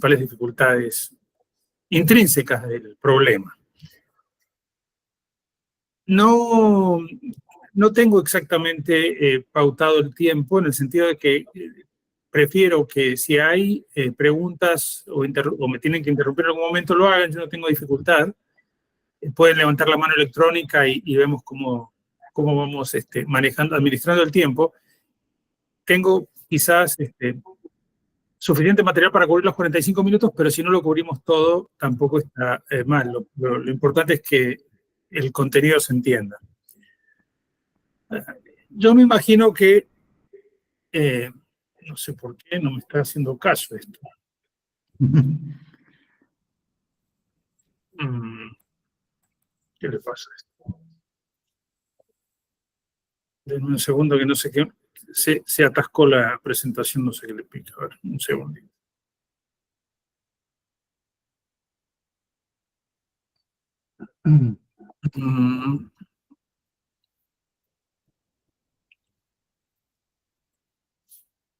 principales dificultades intrínsecas del problema. No tengo exactamente pautado el tiempo, en el sentido de que prefiero que si hay preguntas o me tienen que interrumpir en algún momento, lo hagan. Yo no tengo dificultad. Pueden levantar la mano electrónica y vemos cómo vamos administrando el tiempo. Tengo quizás suficiente material para cubrir los 45 minutos, pero si no lo cubrimos todo, tampoco está mal. Lo importante es que el contenido se entienda. Yo me imagino que, no sé por qué no me está haciendo caso esto. ¿Qué le pasa a esto? Denme un segundo que no sé qué. Se atascó la presentación, no sé qué le pica. A ver, un segundito.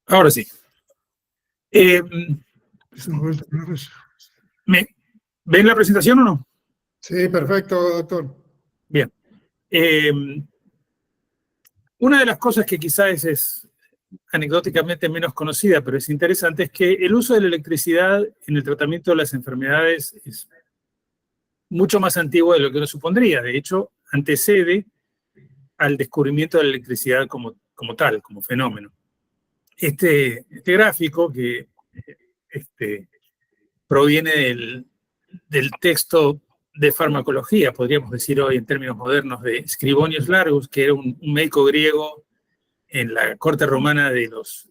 Ahora sí. ¿Ven la presentación o no? Sí, perfecto, doctor. Bien. Una de las cosas que quizás es anecdóticamente menos conocida, pero es interesante, es que el uso de la electricidad en el tratamiento de las enfermedades es mucho más antiguo de lo que uno supondría. De hecho, antecede al descubrimiento de la electricidad como tal, como fenómeno. Este gráfico, que proviene del texto de farmacología, podríamos decir hoy en términos modernos, de Scribonius Largus, que era un médico griego en la corte romana de los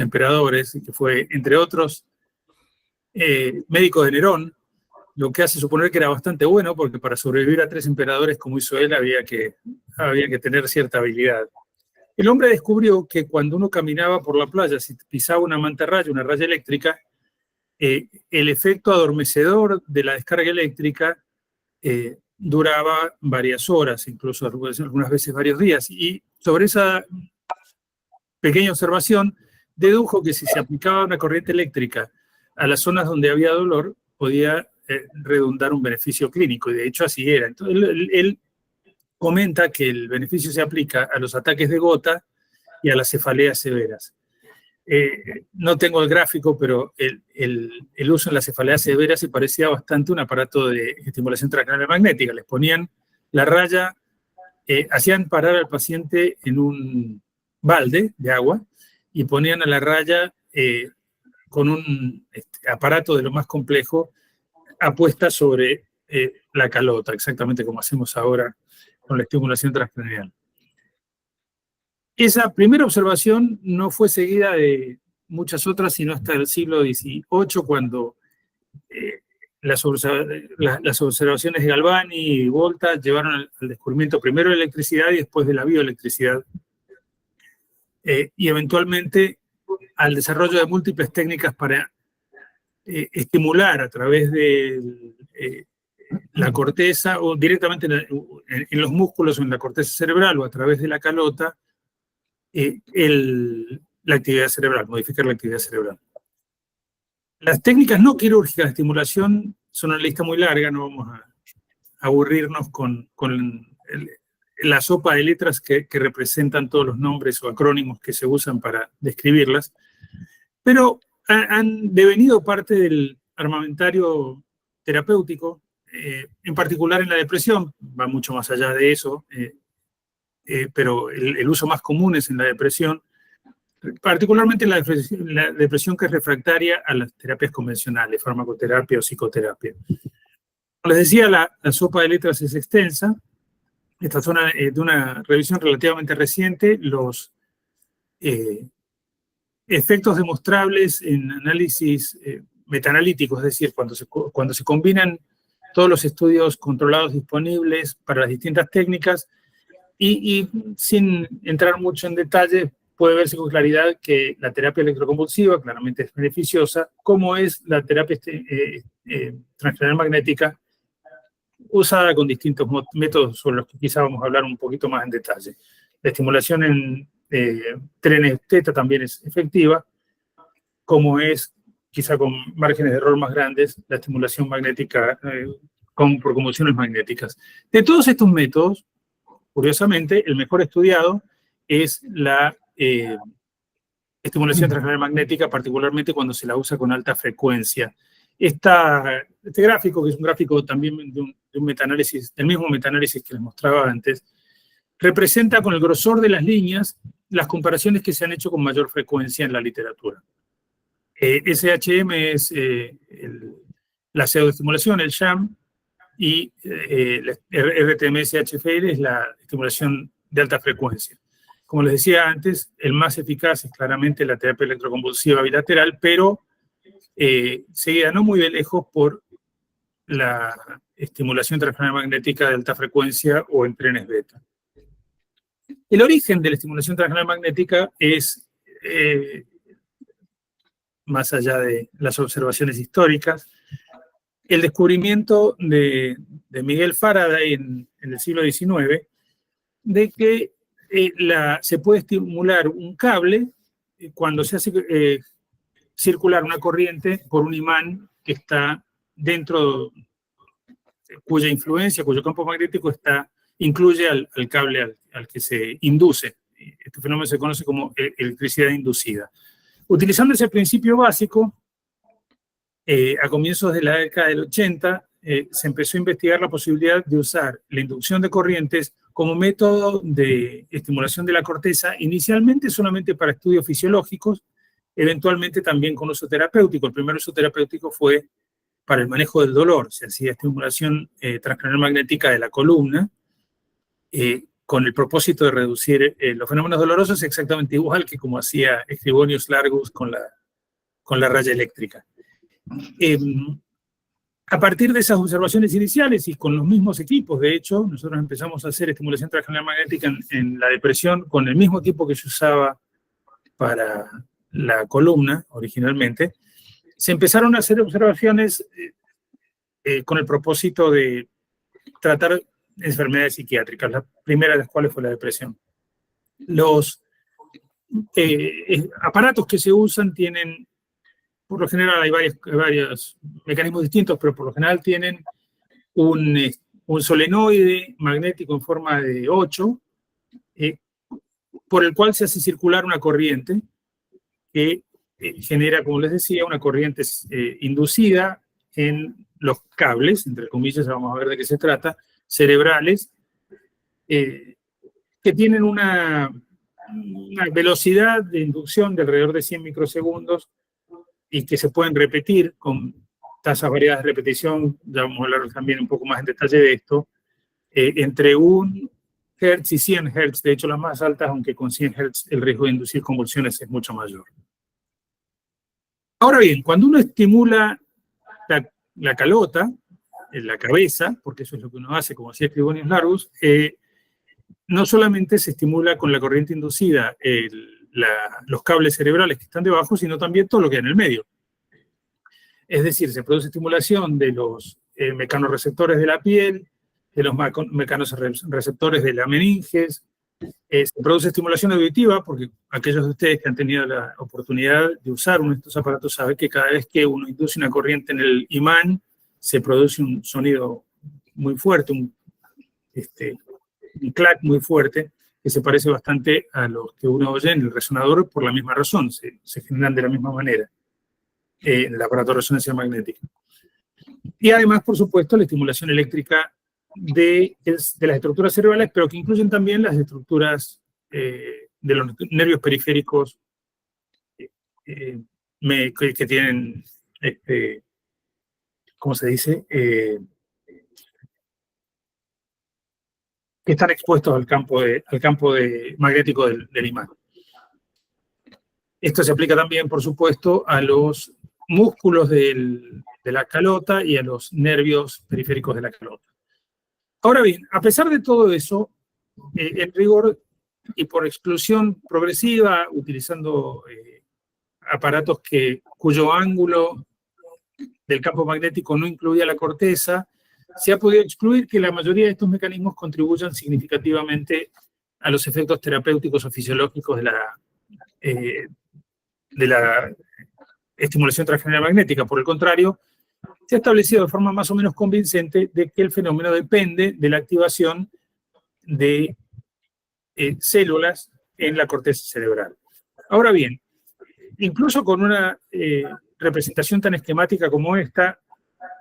emperadores, y que fue, entre otros, médico de Nerón, lo que hace suponer que era bastante bueno, porque para sobrevivir a 3 emperadores como hizo él había que tener cierta habilidad. El hombre descubrió que cuando uno caminaba por la playa, si pisaba una mantarraya, una raya eléctrica, el efecto adormecedor de la descarga eléctrica duraba varias horas, incluso algunas veces varios días. Y sobre esa pequeña observación, dedujo que si se aplicaba una corriente eléctrica a las zonas donde había dolor, podía redundar un beneficio clínico, y de hecho así era. Entonces, él comenta que el beneficio se aplica a los ataques de gota y a las cefaleas severas. No tengo el gráfico, pero el uso en las cefaleas severas se parecía bastante a un aparato de estimulación transcranial magnética. Les ponían la raya, hacían parar al paciente en un balde de agua y ponían a la raya con un aparato de lo más complejo apuesta sobre la calota, exactamente como hacemos ahora con la estimulación transcranial. Esa primera observación no fue seguida de muchas otras, sino hasta el siglo XVIII, cuando las observaciones de Galvani y Volta llevaron al descubrimiento primero de la electricidad y después de la bioelectricidad, y eventualmente al desarrollo de múltiples técnicas para estimular a través de la corteza o directamente en los músculos o en la corteza cerebral o a través de la calota la actividad cerebral, modificar la actividad cerebral. Las técnicas no quirúrgicas de estimulación son una lista muy larga, no vamos a aburrirnos con la sopa de letras que representan todos los nombres o acrónimos que se usan para describirlas, pero han devenido parte del armamentario terapéutico, en particular en la depresión, va mucho más allá de eso, pero el uso más común es en la depresión, particularmente en la depresión que es refractaria a las terapias convencionales, farmacoterapia o psicoterapia. Como les decía, la sopa de letras es extensa. Esta zona de una revisión relativamente reciente, los efectos demostrables en análisis metaanalíticos, es decir, cuando se combinan todos los estudios controlados disponibles para las distintas técnicas, y sin entrar mucho en detalle, puede verse con claridad que la terapia electroconvulsiva claramente es beneficiosa, como es la terapia transcranial magnética, usada con distintos métodos sobre los que quizá vamos a hablar un poquito más en detalle. La estimulación en trenes teta también es efectiva, como es, quizá con márgenes de error más grandes, la estimulación magnética por convulsiones magnéticas. De todos estos métodos, curiosamente, el mejor estudiado es la estimulación transcranial magnética, particularmente cuando se la usa con alta frecuencia. Este gráfico, que es un gráfico también de un metaanálisis, del mismo metaanálisis que les mostraba antes, representa con el grosor de las líneas las comparaciones que se han hecho con mayor frecuencia en la literatura. SHM es la pseudoestimulación, el sham, y RTMS-HFL es la estimulación de alta frecuencia. Como les decía antes, el más eficaz es claramente la terapia electroconvulsiva bilateral, pero seguida no muy de lejos por la estimulación transcranial magnética de alta frecuencia o en trenes beta. El origen de la estimulación transcranial magnética es, más allá de las observaciones históricas, el descubrimiento de Miguel Faraday en el siglo XIX de que se puede estimular un cable cuando se hace circular una corriente por un imán que está dentro, cuya influencia, cuyo campo magnético incluye al cable al que se induce. Este fenómeno se conoce como electricidad inducida. Utilizando ese principio básico, a comienzos de la década del 80, se empezó a investigar la posibilidad de usar la inducción de corrientes como método de estimulación de la corteza, inicialmente solamente para estudios fisiológicos, eventualmente también con uso terapéutico. El primer uso terapéutico fue para el manejo del dolor. Se hacía estimulación transcranial magnética de la columna con el propósito de reducir los fenómenos dolorosos, exactamente igual que como hacía Scribonius Largus con la raya eléctrica. A partir de esas observaciones iniciales y con los mismos equipos, de hecho, nosotros empezamos a hacer estimulación transcranial magnética en la depresión con el mismo equipo que se usaba para la columna originalmente. Se empezaron a hacer observaciones con el propósito de tratar enfermedades psiquiátricas, la primera de las cuales fue la depresión. Los aparatos que se usan tienen, por lo general hay varios mecanismos distintos, pero por lo general tienen un solenoide magnético en forma de 8, por el cual se hace circular una corriente que genera, como les decía, una corriente inducida en los cables, entre comillas, vamos a ver de qué se trata, cerebrales, que tienen una velocidad de inducción de alrededor de 100 microsegundos y que se pueden repetir con tasas variadas de repetición, ya vamos a hablar también un poco más en detalle de esto, entre 1 Hz y 100 Hz, de hecho las más altas, aunque con 100 Hz el riesgo de inducir convulsiones es mucho mayor. Ahora bien, cuando uno estimula la calota, en la cabeza, porque eso es lo que uno hace, como decía Scribonius Largus, no solamente se estimula con la corriente inducida los cables cerebrales que están debajo, sino también todo lo que hay en el medio. Es decir, se produce estimulación de los mecanorreceptores de la piel, de los mecanorreceptores de la meninges, se produce estimulación auditiva, porque aquellos de ustedes que han tenido la oportunidad de usar uno de estos aparatos saben que cada vez que uno induce una corriente en el imán, se produce un sonido muy fuerte, un clac muy fuerte, que se parece bastante a los que uno oye en el resonador por la misma razón, se generan de la misma manera en el aparato de resonancia magnética. Y además, por supuesto, la estimulación eléctrica de las estructuras cerebrales, pero que incluyen también las estructuras de los nervios periféricos que tienen, ¿cómo se dice? Que están expuestos al campo magnético del imán. Esto se aplica también, por supuesto, a los músculos de la calota y a los nervios periféricos de la calota. Ahora bien, a pesar de todo eso, en rigor y por exclusión progresiva, utilizando aparatos cuyo ángulo del campo magnético no incluía la corteza, se ha podido excluir que la mayoría de estos mecanismos contribuyan significativamente a los efectos terapéuticos o fisiológicos de la estimulación transcranial magnética. Por el contrario, se ha establecido de forma más o menos convincente de que el fenómeno depende de la activación de células en la corteza cerebral. Ahora bien, incluso con una representación tan esquemática como esta,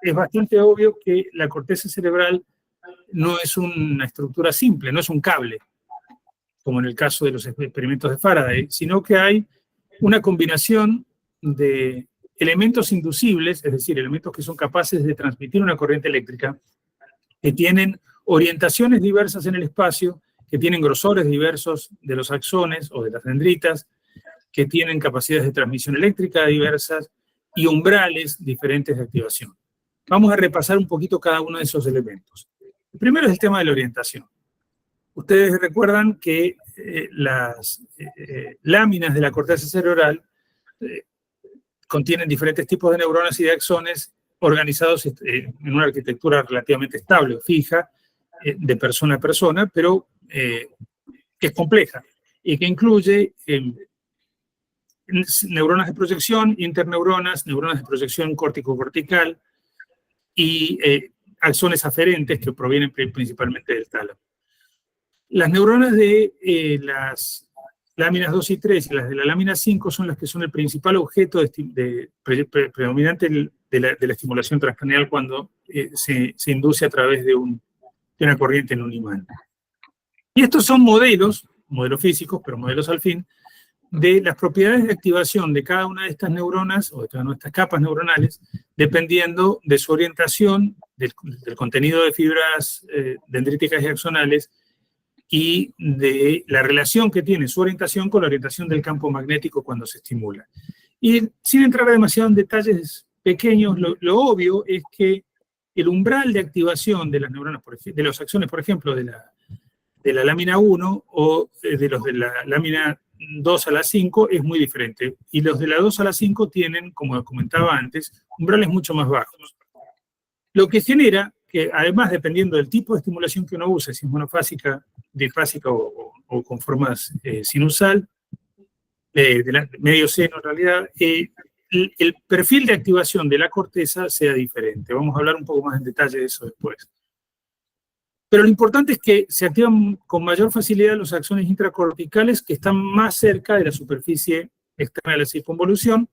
es bastante obvio que la corteza cerebral no es una estructura simple, no es un cable, como en el caso de los experimentos de Faraday, sino que hay una combinación de elementos inducibles, es decir, elementos que son capaces de transmitir una corriente eléctrica, que tienen orientaciones diversas en el espacio, que tienen grosores diversos de los axones o de las dendritas, que tienen capacidades de transmisión eléctrica diversas y umbrales diferentes de activación. Vamos a repasar un poquito cada uno de esos elementos. El primero es el tema de la orientación. Ustedes recuerdan que las láminas de la corteza cerebral contienen diferentes tipos de neuronas y de axones organizados en una arquitectura relativamente estable o fija, de persona a persona, pero que es compleja y que incluye neuronas de proyección, interneuronas, neuronas de proyección córtico-cortical y axones aferentes que provienen principalmente del tálamo. Las neuronas de las láminas 2 y 3 y las de la lámina 5 son las que son el principal objeto predominante de la estimulación transcranial cuando se induce a través de una corriente en un imán. Y estos son modelos físicos, pero modelos al fin, de las propiedades de activación de cada una de estas neuronas o de cada una de estas capas neuronales, dependiendo de su orientación, del contenido de fibras dendríticas y axonales y de la relación que tiene su orientación con la orientación del campo magnético cuando se estimula. Y sin entrar demasiado en detalles pequeños, lo obvio es que el umbral de activación de las neuronas, de los axones, por ejemplo, de la lámina 1 o de los de la lámina 2 a la 5 es muy diferente. Y los de la 2 a la 5 tienen, como comentaba antes, umbrales mucho más bajos. Lo que genera que, además, dependiendo del tipo de estimulación que uno use, si es monofásica, difásica o con formas sinusal, de medio seno en realidad, el perfil de activación de la corteza sea diferente. Vamos a hablar un poco más en detalle de eso después. Pero lo importante es que se activan con mayor facilidad los axones intracorticales que están más cerca de la superficie externa de la circunvolución,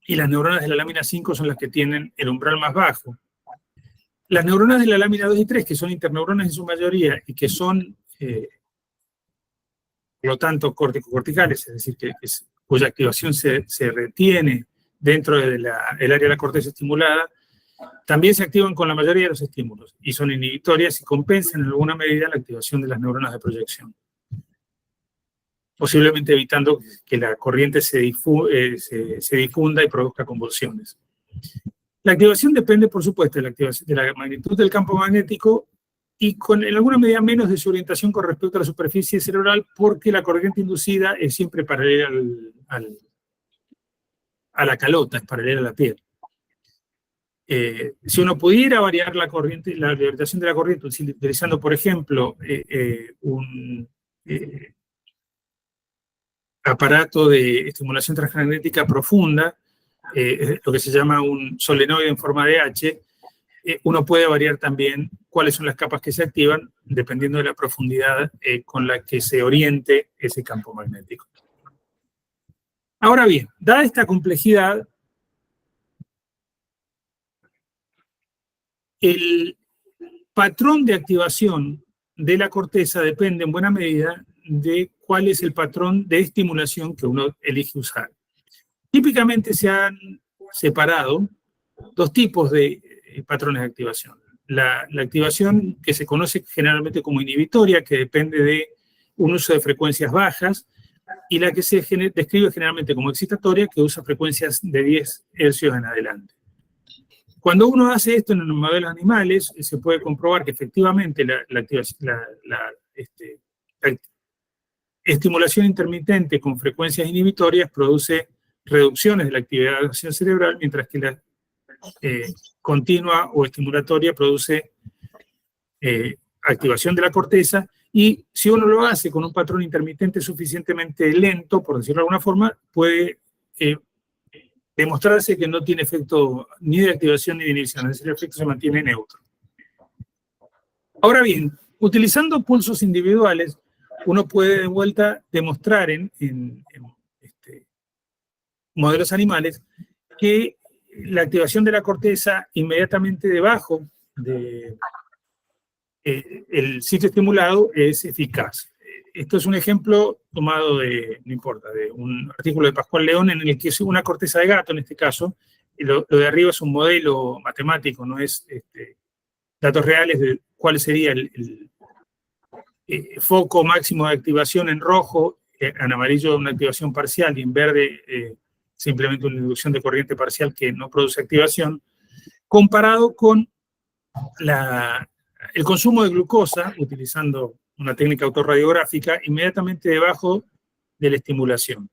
y las neuronas de la lámina 5 son las que tienen el umbral más bajo. Las neuronas de la lámina 2 y 3, que son interneuronas en su mayoría y que son, por lo tanto, córtico-corticales, es decir, cuya activación se retiene dentro del área de la corteza estimulada, también se activan con la mayoría de los estímulos y son inhibitorias y compensan en alguna medida la activación de las neuronas de proyección, posiblemente evitando que la corriente se difunda y produzca convulsiones. La activación depende, por supuesto, de la magnitud del campo magnético y en alguna medida menos de su orientación con respecto a la superficie cerebral, porque la corriente inducida es siempre paralela a la calota, es paralela a la piel. Si uno pudiera variar la orientación de la corriente utilizando, por ejemplo, un aparato de estimulación transmagnética profunda, lo que se llama un solenoide en forma de H, uno puede variar también cuáles son las capas que se activan dependiendo de la profundidad con la que se oriente ese campo magnético. Ahora bien, dada esta complejidad, el patrón de activación de la corteza depende en buena medida de cuál es el patrón de estimulación que uno elige usar. Típicamente se han separado dos tipos de patrones de activación. La activación que se conoce generalmente como inhibitoria, que depende de un uso de frecuencias bajas, y la que se describe generalmente como excitatoria, que usa frecuencias de 10 hercios en adelante. Cuando uno hace esto en los modelos animales, se puede comprobar que efectivamente la estimulación intermitente con frecuencias inhibitorias produce reducciones de la actividad cerebral, mientras que la continua o estimulatoria produce activación de la corteza, y si uno lo hace con un patrón intermitente suficientemente lento, por decirlo de alguna forma, puede demostrarse que no tiene efecto ni de activación ni de inhibición, es decir, el efecto se mantiene neutro. Ahora bien, utilizando pulsos individuales, uno puede de vuelta demostrar en modelos animales que la activación de la corteza inmediatamente debajo del sitio estimulado es eficaz. Esto es un ejemplo tomado de un artículo de Pascual León en el que es una corteza de gato, en este caso, y lo de arriba es un modelo matemático, no es datos reales de cuál sería el foco máximo de activación en rojo, en amarillo una activación parcial y en verde simplemente una inducción de corriente parcial que no produce activación, comparado con el consumo de glucosa, utilizando una técnica autorradiográfica, inmediatamente debajo de la estimulación.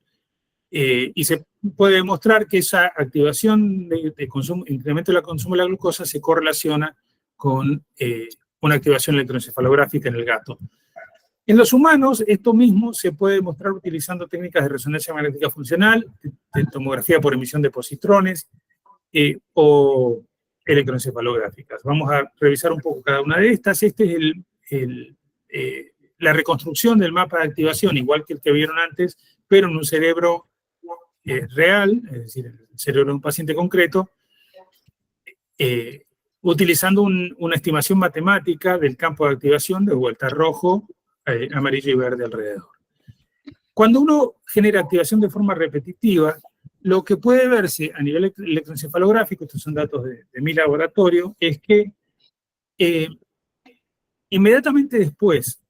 Y se puede demostrar que esa activación de consumo, incremento del consumo de la glucosa se correlaciona con una activación electroencefalográfica en el gato. En los humanos, esto mismo se puede demostrar utilizando técnicas de resonancia magnética funcional, de tomografía por emisión de positrones o electroencefalográficas. Vamos a revisar un poco cada una de estas. Este es la reconstrucción del mapa de activación, igual que el que vieron antes, pero en un cerebro real, es decir, el cerebro de un paciente concreto, utilizando una estimación matemática del campo de activación de vuelta rojo, amarillo y verde alrededor. Cuando uno genera activación de forma repetitiva, lo que puede verse a nivel electroencefalográfico, estos son datos de mi laboratorio, es que inmediatamente después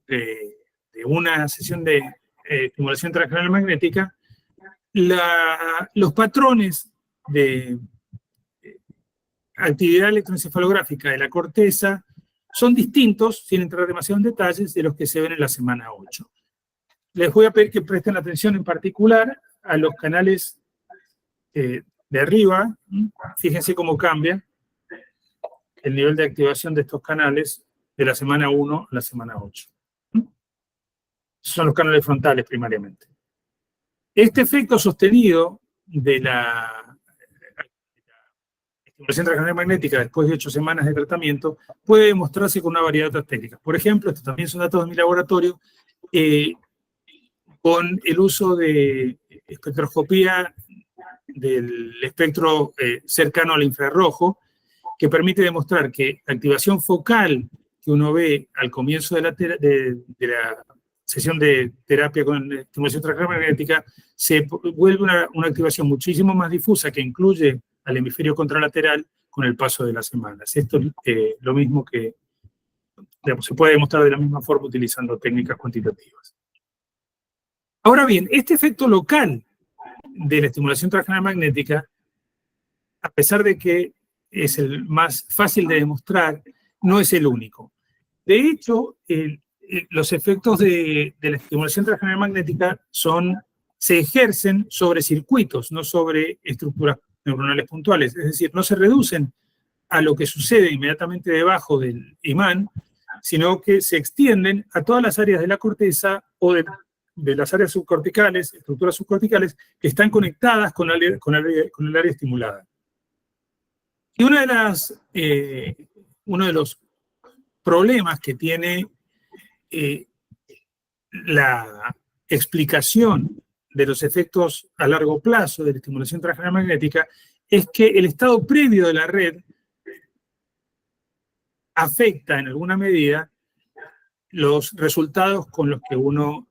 de una sesión de estimulación transcranial magnética, los patrones de actividad electroencefalográfica de la corteza son distintos, sin entrar demasiado en detalles, de los que se ven en la semana 8. Les voy a pedir que presten atención en particular a los canales de arriba. Fíjense cómo cambia el nivel de activación de estos canales de la semana 1 a la semana 8. Son los canales frontales primariamente. Este efecto sostenido de la estimulación transcranial magnética después de 8 semanas de tratamiento puede demostrarse con una variedad de otras técnicas. Por ejemplo, estos también son datos de mi laboratorio, con el uso de espectroscopía del espectro cercano al infrarrojo, que permite demostrar que la activación focal que uno ve al comienzo de la sesión de terapia con estimulación transcranial magnética se vuelve una activación muchísimo más difusa que incluye al hemisferio contralateral con el paso de las semanas. Esto es lo mismo que, digamos, se puede demostrar de la misma forma utilizando técnicas cuantitativas. Ahora bien, este efecto local de la estimulación transcranial magnética, a pesar de que es el más fácil de demostrar, no es el único. De hecho, los efectos de la estimulación transcranial magnética se ejercen sobre circuitos, no sobre estructuras neuronales puntuales. Es decir, no se reducen a lo que sucede inmediatamente debajo del imán, sino que se extienden a todas las áreas de la corteza o de las áreas subcorticales, estructuras subcorticales, que están conectadas con el área estimulada. Y uno de los problemas que tiene la explicación de los efectos a largo plazo de la estimulación transcranial magnética es que el estado previo de la red afecta en alguna medida los resultados con los que uno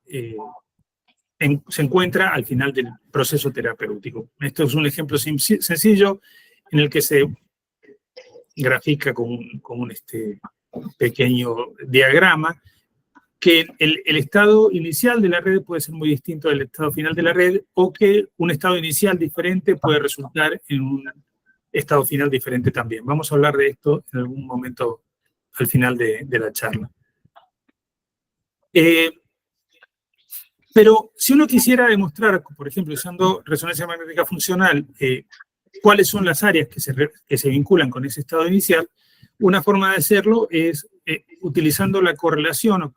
se encuentra al final del proceso terapéutico. Esto es un ejemplo sencillo en el que se grafica con un pequeño diagrama que el estado inicial de la red puede ser muy distinto del estado final de la red, o que un estado inicial diferente puede resultar en un estado final diferente también. Vamos a hablar de esto en algún momento al final de la charla. Pero si uno quisiera demostrar, por ejemplo, usando resonancia magnética funcional, cuáles son las áreas que se vinculan con ese estado inicial, una forma de hacerlo es utilizando la correlación,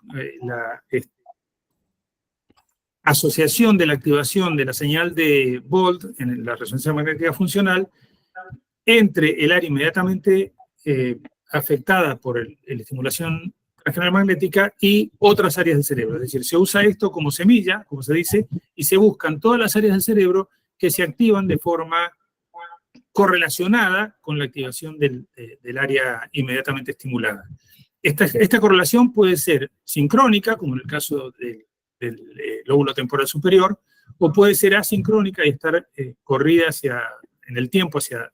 asociación de la activación de la señal de Bolt en la resonancia magnética funcional entre el área inmediatamente afectada por la estimulación transcranial magnética y otras áreas del cerebro. Es decir, se usa esto como semilla, como se dice, y se buscan todas las áreas del cerebro que se activan de forma correlacionada con la activación del área inmediatamente estimulada. Esta correlación puede ser sincrónica, como en el caso del lóbulo temporal superior, o puede ser asincrónica y estar corrida en el tiempo hacia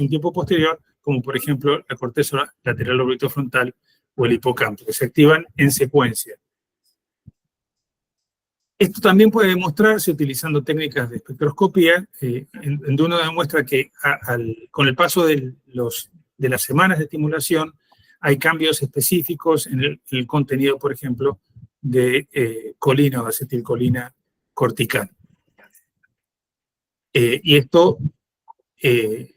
un tiempo posterior, como por ejemplo la corteza lateral orbitofrontal o el hipocampo, que se activan en secuencia. Esto también puede demostrarse utilizando técnicas de espectroscopía, donde uno demuestra que con el paso de las semanas de estimulación hay cambios específicos en el contenido, por ejemplo, de colina o de acetilcolina cortical. Y esto, en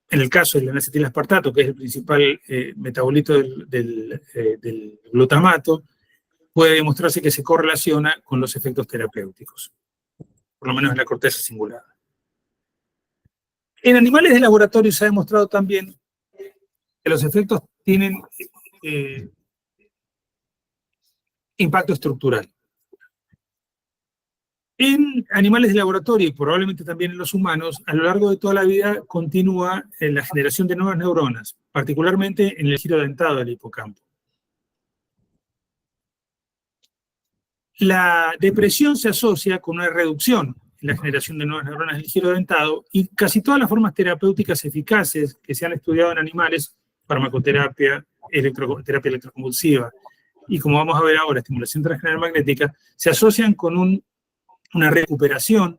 el caso del N-acetilaspartato, que es el principal metabolito del glutamato, puede demostrarse que se correlaciona con los efectos terapéuticos, por lo menos en la corteza cingulada. En animales de laboratorio se ha demostrado también que los efectos tienen impacto estructural. En animales de laboratorio y probablemente también en los humanos, a lo largo de toda la vida continúa la generación de nuevas neuronas, particularmente en el giro dentado del hipocampo. La depresión se asocia con una reducción en la generación de nuevas neuronas del giro dentado y casi todas las formas terapéuticas eficaces que se han estudiado en animales, farmacoterapia, terapia electroconvulsiva y, como vamos a ver ahora, estimulación transcranial magnética, se asocian con una recuperación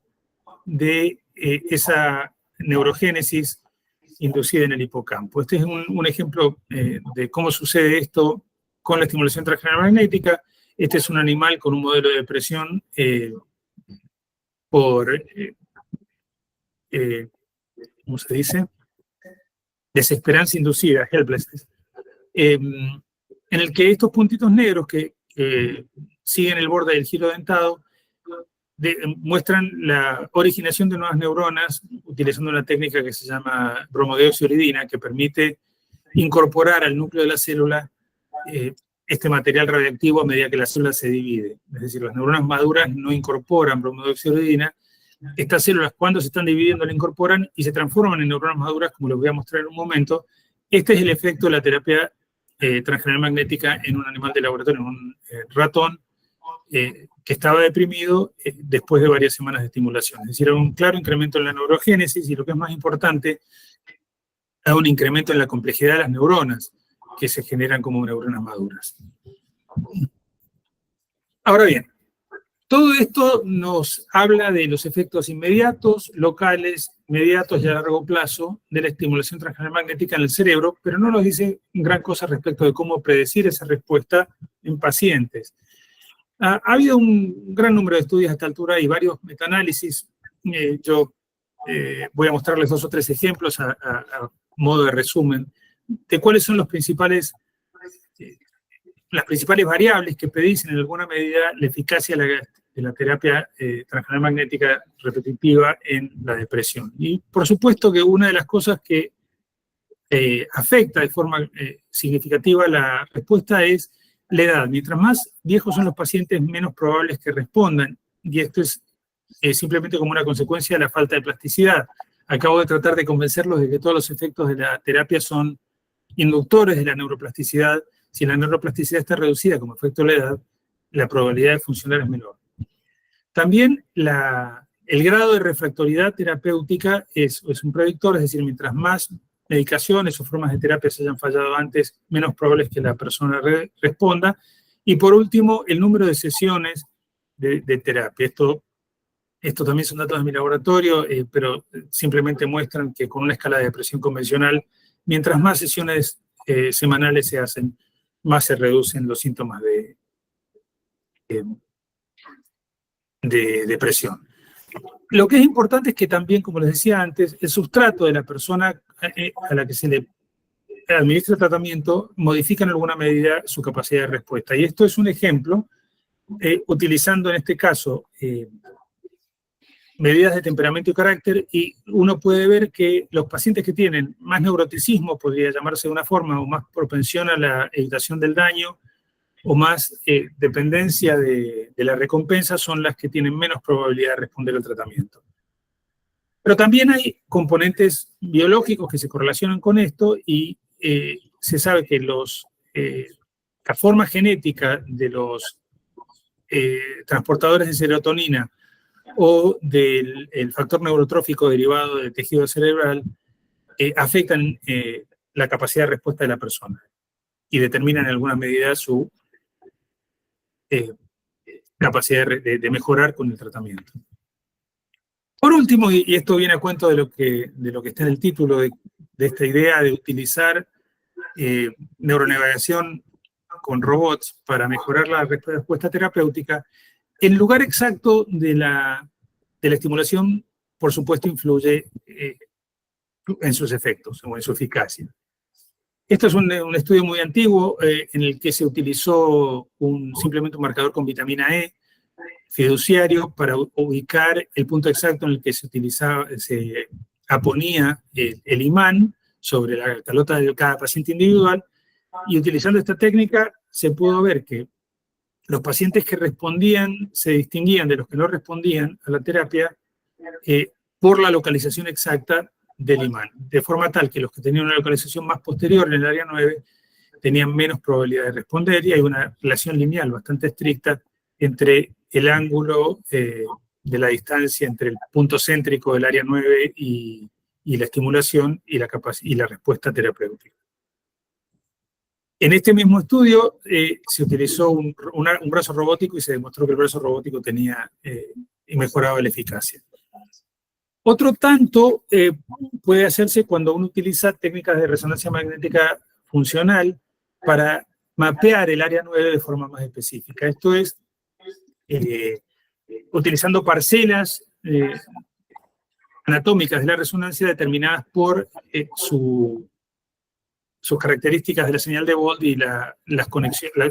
de esa neurogénesis inducida en el hipocampo. Este es un ejemplo de cómo sucede esto con la estimulación transcranial magnética. Este es un animal con un modelo de depresión por, ¿cómo se dice? Desesperanza inducida, helplessness, en el que estos puntitos negros que siguen el borde del giro dentado muestran la originación de nuevas neuronas utilizando una técnica que se llama bromodeoxyuridina, que permite incorporar al núcleo de la célula este material radioactivo a medida que la célula se divide. Es decir, las neuronas maduras no incorporan bromodeoxyuridina. Estas células, cuando se están dividiendo, la incorporan y se transforman en neuronas maduras, como les voy a mostrar en un momento. Este es el efecto de la terapia transcranial magnética en un animal de laboratorio, en un ratón que estaba deprimido después de varias semanas de estimulación. Es decir, hay un claro incremento en la neurogénesis y, lo que es más importante, hay un incremento en la complejidad de las neuronas que se generan como neuronas maduras. Ahora bien, todo esto nos habla de los efectos inmediatos, locales, mediatos y a largo plazo de la estimulación transcranial magnética en el cerebro, pero no nos dice gran cosa respecto de cómo predecir esa respuesta en pacientes. Ha habido un gran número de estudios a esta altura y varios metanálisis. Yo voy a mostrarles 2 o 3 ejemplos a modo de resumen de cuáles son las principales variables que predicen en alguna medida la eficacia de la terapia transcranial magnética repetitiva en la depresión. Y por supuesto que una de las cosas que afecta de forma significativa la respuesta es la edad. Mientras más viejos son los pacientes, menos probables que respondan. Y esto es simplemente como una consecuencia de la falta de plasticidad. Acabo de tratar de convencerlos de que todos los efectos de la terapia son inductores de la neuroplasticidad. Si la neuroplasticidad está reducida como efecto de la edad, la probabilidad de funcionar es menor. También el grado de refractoriedad terapéutica es un predictor, es decir, mientras más medicaciones o formas de terapia se hayan fallado antes, menos probable es que la persona responda. Y por último, el número de sesiones de terapia. Esto también son datos de mi laboratorio, pero simplemente muestran que con una escala de depresión convencional, mientras más sesiones semanales se hacen, más se reducen los síntomas de depresión. Lo que es importante es que también, como les decía antes, el sustrato de la persona a la que se le administra tratamiento modifica en alguna medida su capacidad de respuesta. Y esto es un ejemplo utilizando en este caso medidas de temperamento y carácter, y uno puede ver que los pacientes que tienen más neuroticismo, podría llamarse de una forma, o más propensión a la evitación del daño, o más dependencia de la recompensa, son las que tienen menos probabilidad de responder al tratamiento. Pero también hay componentes biológicos que se correlacionan con esto, y se sabe que la forma genética de los transportadores de serotonina o del factor neurotrófico derivado del tejido cerebral afectan la capacidad de respuesta de la persona y determinan en alguna medida su capacidad de mejorar con el tratamiento. Por último, y esto viene a cuento de lo que está en el título de esta idea de utilizar neuronavegación con robots para mejorar la respuesta terapéutica, el lugar exacto de la estimulación, por supuesto, influye en sus efectos o en su eficacia. Esto es un estudio muy antiguo en el que se utilizó simplemente un marcador con vitamina E fiduciario para ubicar el punto exacto en el que se aponía el imán sobre la calota de cada paciente individual, y utilizando esta técnica se pudo ver que los pacientes que respondían se distinguían de los que no respondían a la terapia por la localización exacta del imán, de forma tal que los que tenían una localización más posterior en el área 9 tenían menos probabilidad de responder, y hay una relación lineal bastante estricta entre el ángulo de la distancia entre el punto céntrico del área 9 y la estimulación y la respuesta terapéutica. En este mismo estudio se utilizó un brazo robótico y se demostró que el brazo robótico y mejoraba la eficacia. Otro tanto puede hacerse cuando uno utiliza técnicas de resonancia magnética funcional para mapear el área 9 de forma más específica. Esto es utilizando parcelas anatómicas de la resonancia determinadas por sus características de la señal de Bolt y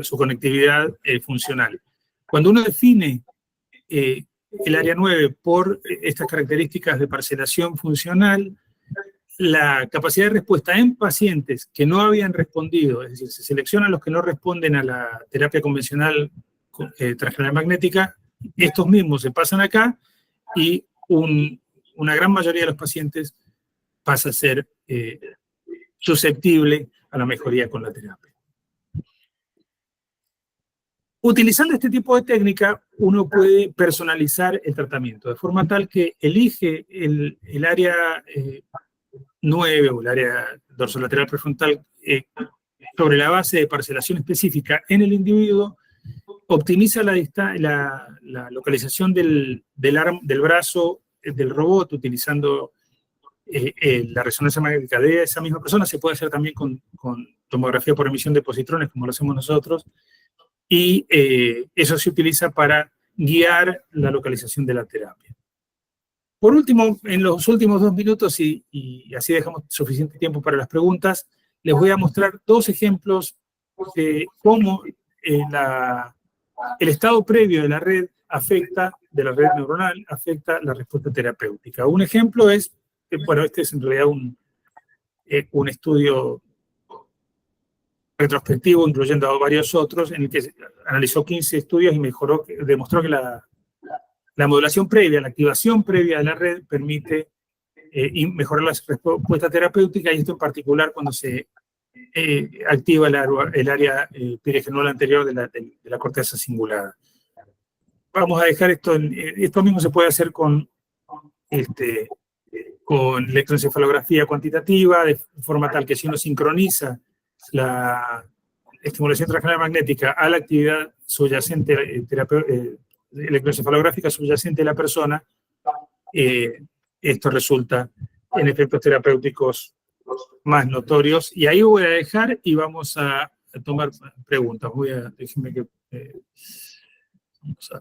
su conectividad funcional. Cuando uno define el área 9 por estas características de parcelación funcional, la capacidad de respuesta en pacientes que no habían respondido, es decir, se seleccionan los que no responden a la terapia convencional transcranial magnética, estos mismos se pasan acá y una gran mayoría de los pacientes pasa a ser susceptible a la mejoría con la terapia. Utilizando este tipo de técnica, uno puede personalizar el tratamiento, de forma tal que elige el área 9 o el área dorsolateral prefrontal sobre la base de parcelación específica en el individuo, optimiza la localización del brazo del robot utilizando la resonancia magnética de esa misma persona. Se puede hacer también con tomografía por emisión de positrones, como lo hacemos nosotros, y eso se utiliza para guiar la localización de la terapia. Por último, en los últimos 2 minutos, y así dejamos suficiente tiempo para las preguntas, les voy a mostrar 2 ejemplos de cómo el estado previo de la red neuronal afecta la respuesta terapéutica. Un ejemplo es, bueno, este es en realidad un estudio retrospectivo, incluyendo a varios otros, en el que analizó 15 estudios y demostró que la modulación previa, la activación previa de la red permite mejorar la respuesta terapéutica, y esto en particular cuando se activa el área pirigenal anterior de la corteza cingulada. Vamos a dejar esto mismo se puede hacer con electroencefalografía cuantitativa, de forma tal que si uno sincroniza la estimulación transcranial magnética a la actividad subyacente, electroencefalográfica subyacente de la persona, esto resulta en efectos terapéuticos más notorios. Y ahí voy a dejar y vamos a tomar preguntas. Déjenme que...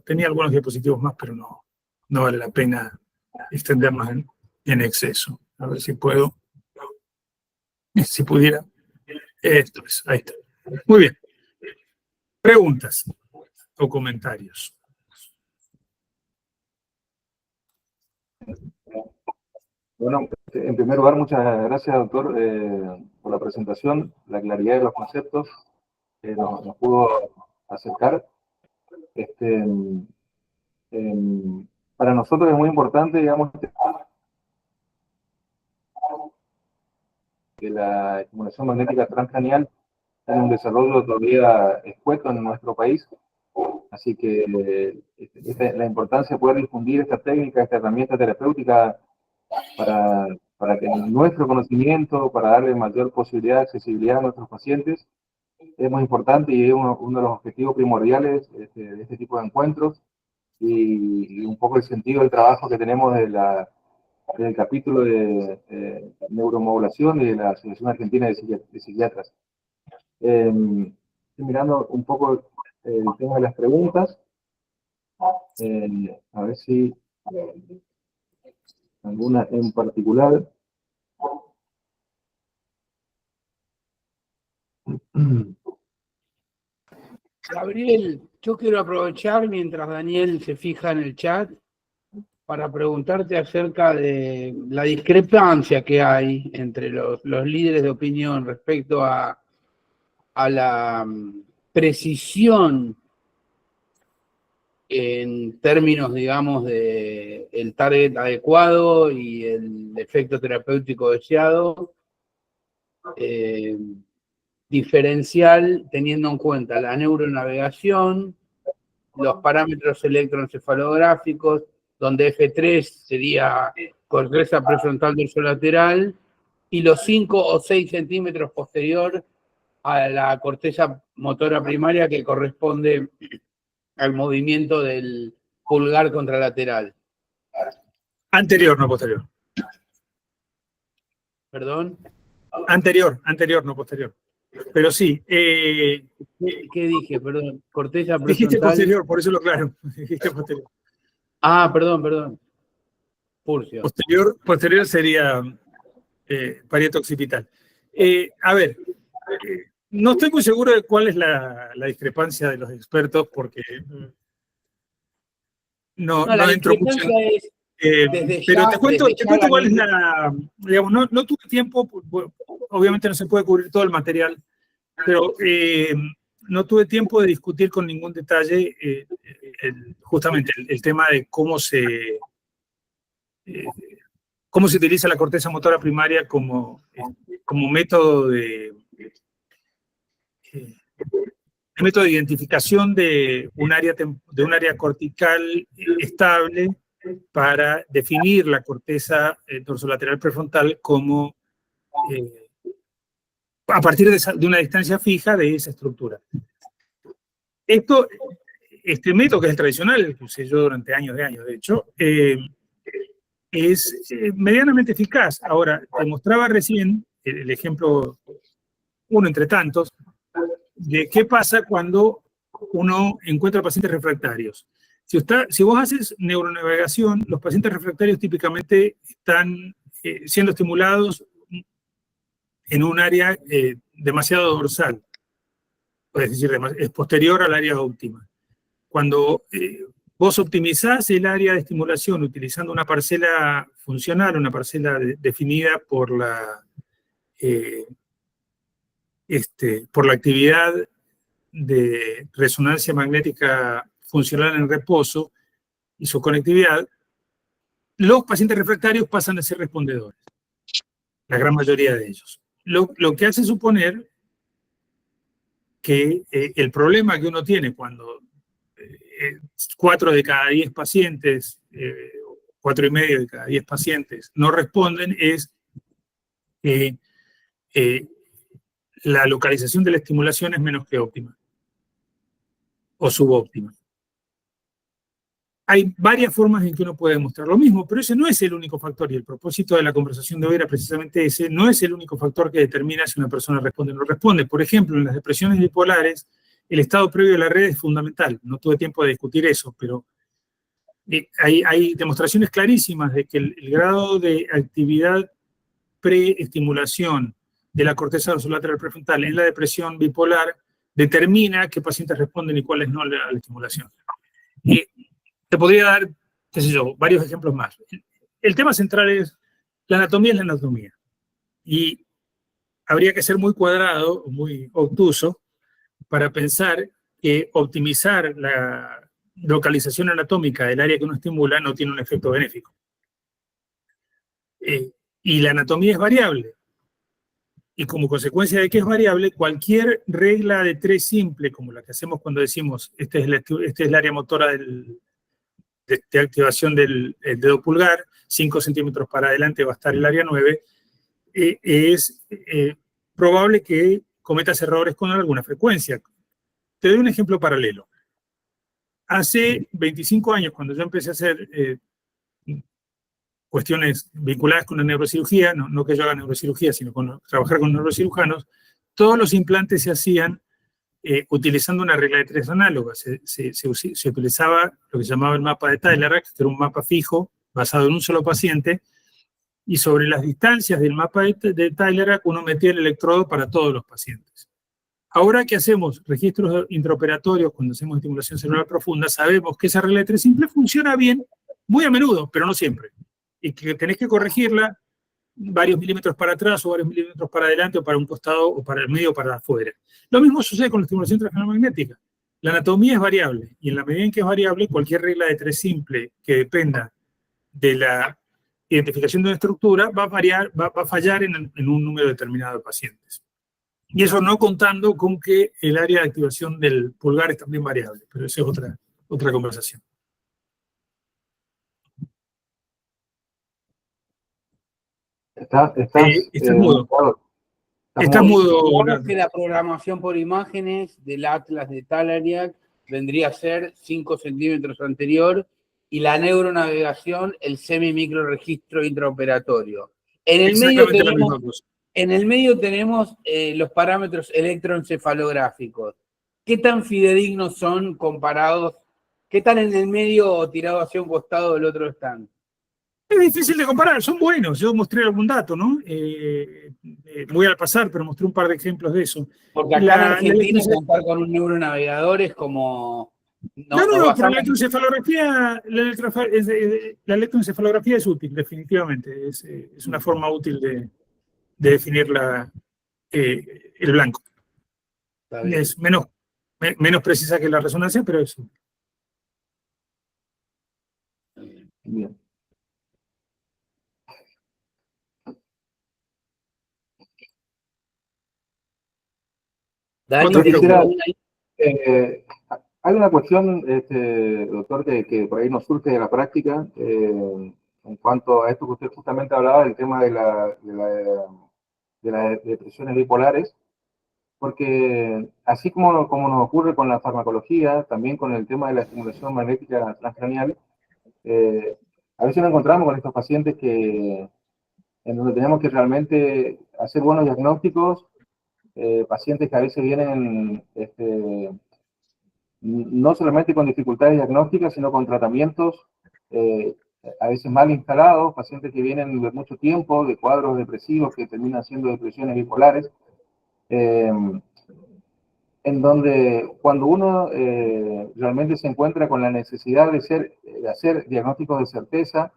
tenía algunos diapositivos más, pero no vale la pena extendernos en exceso. A ver si puedo. Si pudiera. Esto es, ahí está. Muy bien. Preguntas. o comentarios. Bueno, en primer lugar, muchas gracias, doctor, por la presentación, la claridad de los conceptos, nos pudo acercar. Para nosotros es muy importante, digamos, que la estimulación magnética transcranial tiene un desarrollo todavía escueto en nuestro país, así que la importancia de poder difundir esta técnica, esta herramienta terapéutica para que nuestro conocimiento, para darle mayor posibilidad de accesibilidad a nuestros pacientes, es muy importante y es uno de los objetivos primordiales de este tipo de encuentros y un poco el sentido del trabajo que tenemos del capítulo de neuromodulación y de la Asociación Argentina de Psiquiatras. Estoy mirando un poco el tema de las preguntas, a ver si alguna en particular. Gabriel, yo quiero aprovechar mientras Daniel se fija en el chat para preguntarte acerca de la discrepancia que hay entre los líderes de opinión respecto a la precisión en términos, digamos, de el target adecuado y el efecto terapéutico deseado, diferencial teniendo en cuenta la neuronavegación, los parámetros electroencefalográficos, donde F3 sería corteza prefrontal dorsolateral y los 5 o 6 centímetros posterior a la corteza motora primaria que corresponde al movimiento del pulgar contralateral. Anterior, no posterior. ¿Perdón? Anterior, no posterior. Pero sí. ¿Qué dije? Perdón. Corteza prefrontal. Dijiste posterior, por eso lo aclaro. Dijiste posterior. Ah, perdón. Purcio. Posterior sería parieto occipital. A ver, no estoy muy seguro de cuál es la discrepancia de los expertos porque no entro mucho. Pero te cuento cuál es la. Digamos, no tuve tiempo, obviamente no se puede cubrir todo el material, pero no tuve tiempo de discutir con ningún detalle justamente el tema de cómo se utiliza la corteza motora primaria como método de identificación de un área cortical estable para definir la corteza dorsolateral prefrontal como a partir de una distancia fija de esa estructura. Este método, que es el tradicional, que usé yo durante años, de hecho, es medianamente eficaz. Ahora, te mostraba recién el ejemplo, uno entre tantos, de qué pasa cuando uno encuentra pacientes refractarios. Si vos haces neuronavegación, los pacientes refractarios típicamente están siendo estimulados en un área demasiado dorsal, es decir, es posterior al área óptima. Cuando vos optimizás el área de estimulación utilizando una parcela funcional, una parcela definida por la actividad de resonancia magnética funcional en reposo y su conectividad, los pacientes refractarios pasan a ser respondedores, la gran mayoría de ellos. Lo que hace suponer que el problema que uno tiene cuando 4 de cada 10 pacientes, 4,5 de cada 10 pacientes no responden es que la localización de la estimulación es menos que óptima o subóptima. Hay varias formas en que uno puede demostrar lo mismo, pero ese no es el único factor, y el propósito de la conversación de hoy era precisamente ese. No es el único factor que determina si una persona responde o no responde. Por ejemplo, en las depresiones bipolares, el estado previo de la red es fundamental. No tuve tiempo de discutir eso, pero hay demostraciones clarísimas de que el grado de actividad preestimulación de la corteza dorsolateral prefrontal en la depresión bipolar determina qué pacientes responden y cuáles no a la estimulación. Te podría dar, qué sé yo, varios ejemplos más. El tema central es, la anatomía es la anatomía. Y habría que ser muy cuadrado, muy obtuso, para pensar que optimizar la localización anatómica del área que uno estimula no tiene un efecto benéfico. Y la anatomía es variable. Y como consecuencia de que es variable, cualquier regla de 3 simple, como la que hacemos cuando decimos, este es el área motora de activación del dedo pulgar, 5 centímetros para adelante va a estar el área 9, es probable que cometas errores con alguna frecuencia. Te doy un ejemplo paralelo. Hace 25 años, cuando yo empecé a hacer cuestiones vinculadas con la neurocirugía, no que yo haga neurocirugía, sino trabajar con neurocirujanos, todos los implantes se hacían utilizando una regla de 3 análoga. Se utilizaba lo que se llamaba el mapa de Tyler, que era un mapa fijo basado en un solo paciente, y sobre las distancias del mapa de Tyler uno metía el electrodo para todos los pacientes. Ahora que hacemos registros intraoperatorios cuando hacemos estimulación celular profunda, sabemos que esa regla de 3 simple funciona bien, muy a menudo, pero no siempre. Y que tenés que corregirla varios milímetros para atrás o varios milímetros para adelante o para un costado o para el medio o para afuera. Lo mismo sucede con la estimulación transcranial magnética. La anatomía es variable y en la medida en que es variable, cualquier regla de 3 simple que dependa de la identificación de una estructura va a fallar en un número determinado de pacientes. Y eso no contando con que el área de activación del pulgar es también variable, pero esa es otra conversación. Estás mudo. Estás mudo. Digamos que la programación por imágenes del atlas de Talariac vendría a ser 5 centímetros anterior y la neuronavegación el semi-micro registro intraoperatorio. En el medio tenemos los parámetros electroencefalográficos. ¿Qué tan fidedignos son comparados? ¿Qué tan en el medio o tirado hacia un costado del otro están? Es difícil de comparar, son buenos. Yo mostré algún dato, ¿no? Muy al pasar, pero mostré un par de ejemplos de eso. Porque acá en Argentina contar con un neuronavegador es como... No, pero la electroencefalografía es útil, definitivamente. Es una forma útil de definir el blanco. Es menos precisa que la resonancia, pero es útil. Bien. Hay una cuestión, doctor, que por ahí nos surge de la práctica, en cuanto a esto que usted justamente hablaba, el tema de las depresiones bipolares, porque así como nos ocurre con la farmacología, también con el tema de la estimulación magnética transcranial, a veces nos encontramos con estos pacientes en donde tenemos que realmente hacer buenos diagnósticos, pacientes que a veces vienen no solamente con dificultades diagnósticas, sino con tratamientos a veces mal instalados, pacientes que vienen de mucho tiempo, de cuadros depresivos que terminan siendo depresiones bipolares, en donde cuando uno realmente se encuentra con la necesidad de hacer diagnósticos de certeza,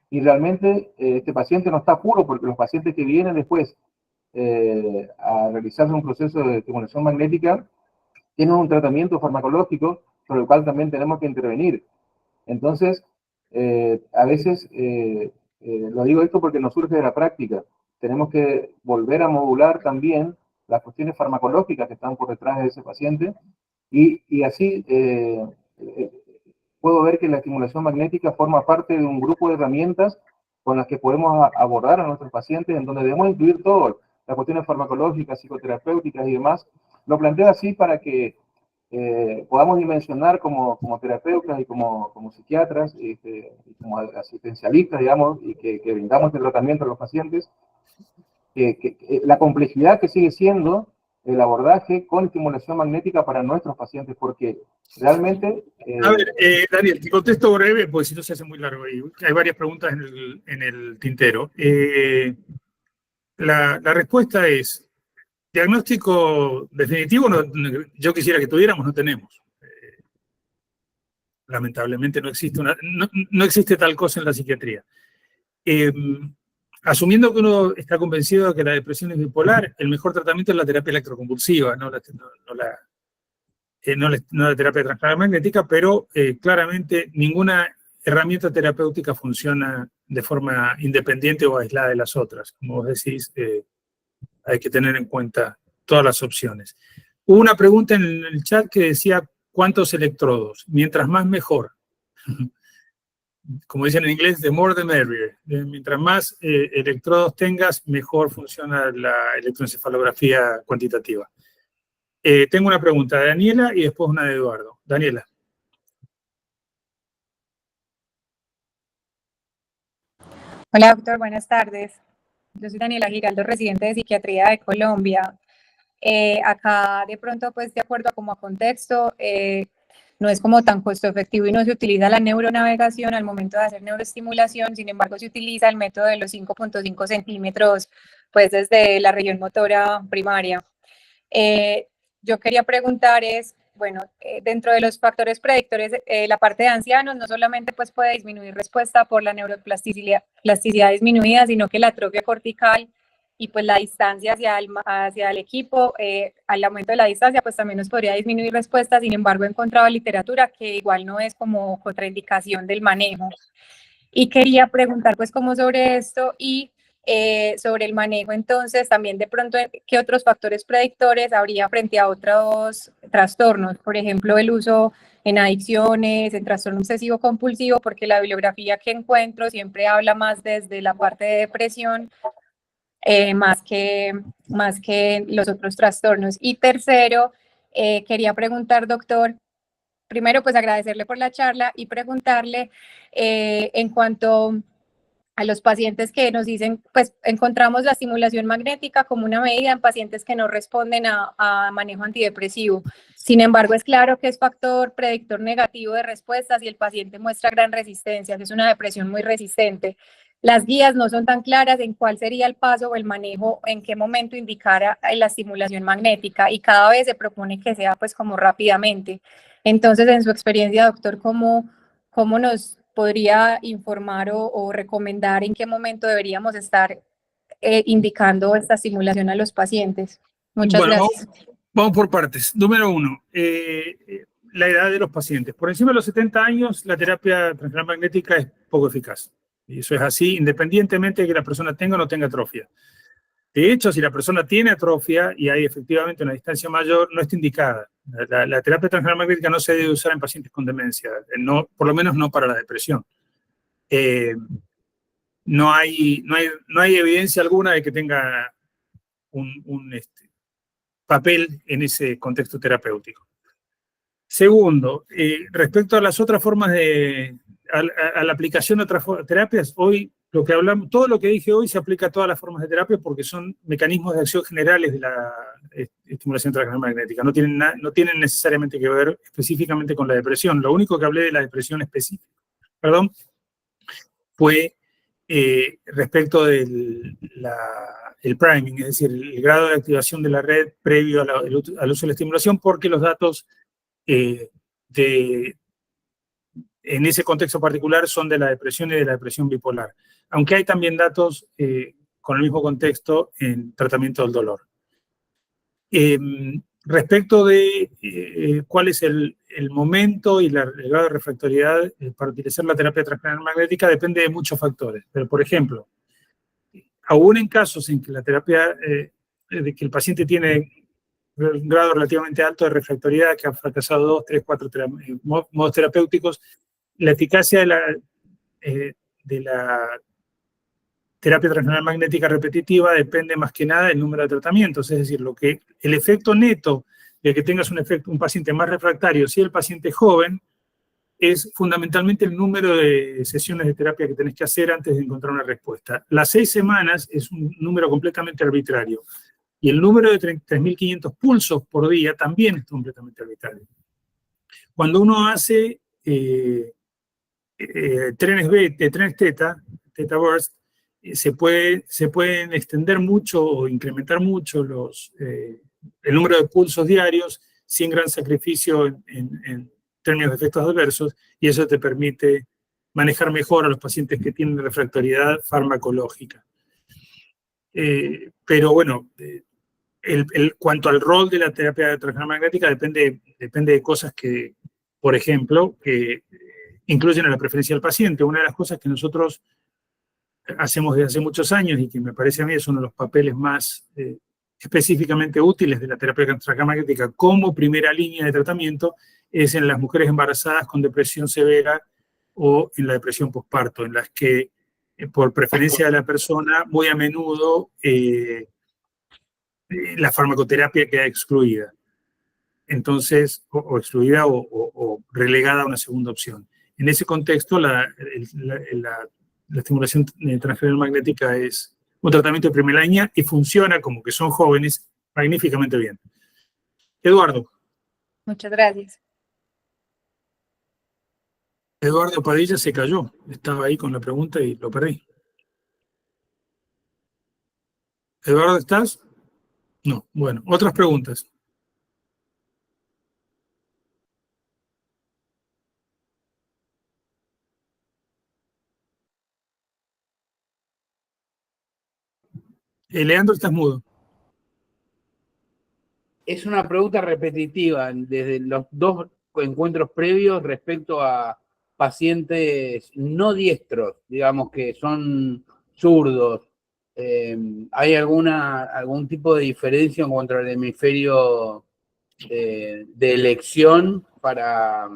y realmente este paciente no está puro, porque los pacientes que vienen después a realizarse un proceso de estimulación magnética tienen un tratamiento farmacológico sobre el cual también tenemos que intervenir. Entonces, a veces, lo digo esto porque nos surge de la práctica, tenemos que volver a modular también las cuestiones farmacológicas que están por detrás de ese paciente, y así puedo ver que la estimulación magnética forma parte de un grupo de herramientas con las que podemos abordar a nuestros pacientes, en donde debemos incluir todo, las cuestiones farmacológicas, psicoterapéuticas y demás. Lo planteo así para que podamos dimensionar como terapeutas y como psiquiatras, y como asistencialistas, digamos, y que brindamos el tratamiento a los pacientes, la complejidad que sigue siendo el abordaje con estimulación magnética para nuestros pacientes, porque realmente... A ver, Daniel, te contesto breve, porque si no se hace muy largo. Hay varias preguntas en el tintero. La respuesta es, Diagnóstico definitivo, yo quisiera que tuviéramos, no tenemos. Lamentablemente no existe tal cosa en la psiquiatría. Asumiendo que uno está convencido de que la depresión es bipolar, el mejor tratamiento es la terapia electroconvulsiva, no la terapia transcranial magnética, pero claramente ninguna herramienta terapéutica funciona de forma independiente o aislada de las otras. Como vos decís, hay que tener en cuenta todas las opciones. Hubo una pregunta en el chat que decía, ¿cuántos electrodos? Mientras más, mejor. Como dicen en inglés, the more the merrier. Mientras más electrodos tengas, mejor funciona la electroencefalografía cuantitativa. Tengo una pregunta de Daniela y después una de Eduardo. Daniela. Hola, doctor, buenas tardes. Yo soy Daniela Giraldo, residente de Psiquiatría de Colombia. Acá, de pronto, pues, de acuerdo a contexto, no es como tan costo efectivo y no se utiliza la neuronavegación al momento de hacer neuroestimulación, sin embargo, se utiliza el método de los 5.5 centímetros, pues, desde la región motora primaria. Yo quería preguntar bueno, dentro de los factores predictores, la parte de ancianos no solamente pues puede disminuir respuesta por la neuroplasticidad disminuida, sino que la atrofia cortical y pues la distancia hacia el equipo, al aumento de la distancia, pues también nos podría disminuir respuesta. Sin embargo, he encontrado literatura que igual no es como contraindicación del manejo. Y quería preguntar pues como sobre esto y sobre el manejo, entonces, también de pronto, ¿qué otros factores predictores habría frente a otros trastornos? Por ejemplo, el uso en adicciones, en trastorno obsesivo compulsivo, porque la bibliografía que encuentro siempre habla más desde la parte de depresión, más que los otros trastornos. Y tercero, quería preguntar, doctor, primero, pues agradecerle por la charla y preguntarle en cuanto a los pacientes que nos dicen, pues encontramos la estimulación magnética como una medida en pacientes que no responden a manejo antidepresivo. Sin embargo, es claro que es factor predictor negativo de respuestas y el paciente muestra gran resistencia, que es una depresión muy resistente. Las guías no son tan claras en cuál sería el paso o el manejo, en qué momento indicara la estimulación magnética y cada vez se propone que sea pues como rápidamente. Entonces, en su experiencia, doctor, ¿cómo nos podría informar o recomendar en qué momento deberíamos estar indicando esta estimulación a los pacientes? Muchas gracias. Vamos por partes. Número uno, la edad de los pacientes. Por encima de los 70 años, la terapia transcranial magnética es poco eficaz. Y eso es así, independientemente de que la persona tenga o no tenga atrofia. De hecho, si la persona tiene atrofia y hay efectivamente una distancia mayor, no está indicada. La terapia transcranial magnética no se debe usar en pacientes con demencia, por lo menos no para la depresión. No hay evidencia alguna de que tenga un papel en ese contexto terapéutico. Segundo, respecto a las otras formas a la aplicación de otras terapias, hoy lo que hablamos, todo lo que dije hoy se aplica a todas las formas de terapia porque son mecanismos de acción generales de la estimulación transcranial magnética. No tienen necesariamente que ver específicamente con la depresión. Lo único que hablé de la depresión específica, fue respecto del el priming, es decir, el grado de activación de la red previo al uso de la estimulación, porque los datos en ese contexto particular son de la depresión y de la depresión bipolar, aunque hay también datos con el mismo contexto en tratamiento del dolor. Respecto de cuál es el momento y el grado de refractoriedad para utilizar la terapia transcranial magnética, depende de muchos factores, pero por ejemplo, aún en casos en que la terapia, de que el paciente tiene un grado relativamente alto de refractoriedad, que ha fracasado 2, 3, 4 modos terapéuticos, la eficacia de la terapia transcranial magnética repetitiva depende más que nada del número de tratamientos, es decir, el efecto neto de que tengas un paciente más refractario, si el paciente es joven, es fundamentalmente el número de sesiones de terapia que tenés que hacer antes de encontrar una respuesta. Las 6 semanas es un número completamente arbitrario. Y el número de 3.500 pulsos por día también es completamente arbitrario. Cuando uno hace trenes theta burst, se pueden extender mucho o incrementar mucho el número de pulsos diarios sin gran sacrificio en términos de efectos adversos, y eso te permite manejar mejor a los pacientes que tienen refractoriedad farmacológica. Pero bueno, cuanto al rol de la terapia transcranial magnética depende de cosas que, por ejemplo, que incluyen a la preferencia del paciente. Una de las cosas que nosotros hacemos desde hace muchos años y que me parece a mí es uno de los papeles más específicamente útiles de la terapia transcranial magnética como primera línea de tratamiento es en las mujeres embarazadas con depresión severa o en la depresión postparto, en las que por preferencia de la persona muy a menudo la farmacoterapia queda excluida. Entonces, o excluida o relegada a una segunda opción. En ese contexto, la estimulación transcranial magnética es un tratamiento de primera línea y funciona, como que son jóvenes, magníficamente bien. Eduardo. Muchas gracias. Eduardo Padilla se cayó. Estaba ahí con la pregunta y lo perdí. Eduardo, ¿estás? No. Bueno, otras preguntas. Leandro, estás mudo. Es una pregunta repetitiva desde los dos encuentros previos respecto a pacientes no diestros, digamos que son zurdos. ¿Hay algún tipo de diferencia en cuanto al hemisferio de elección para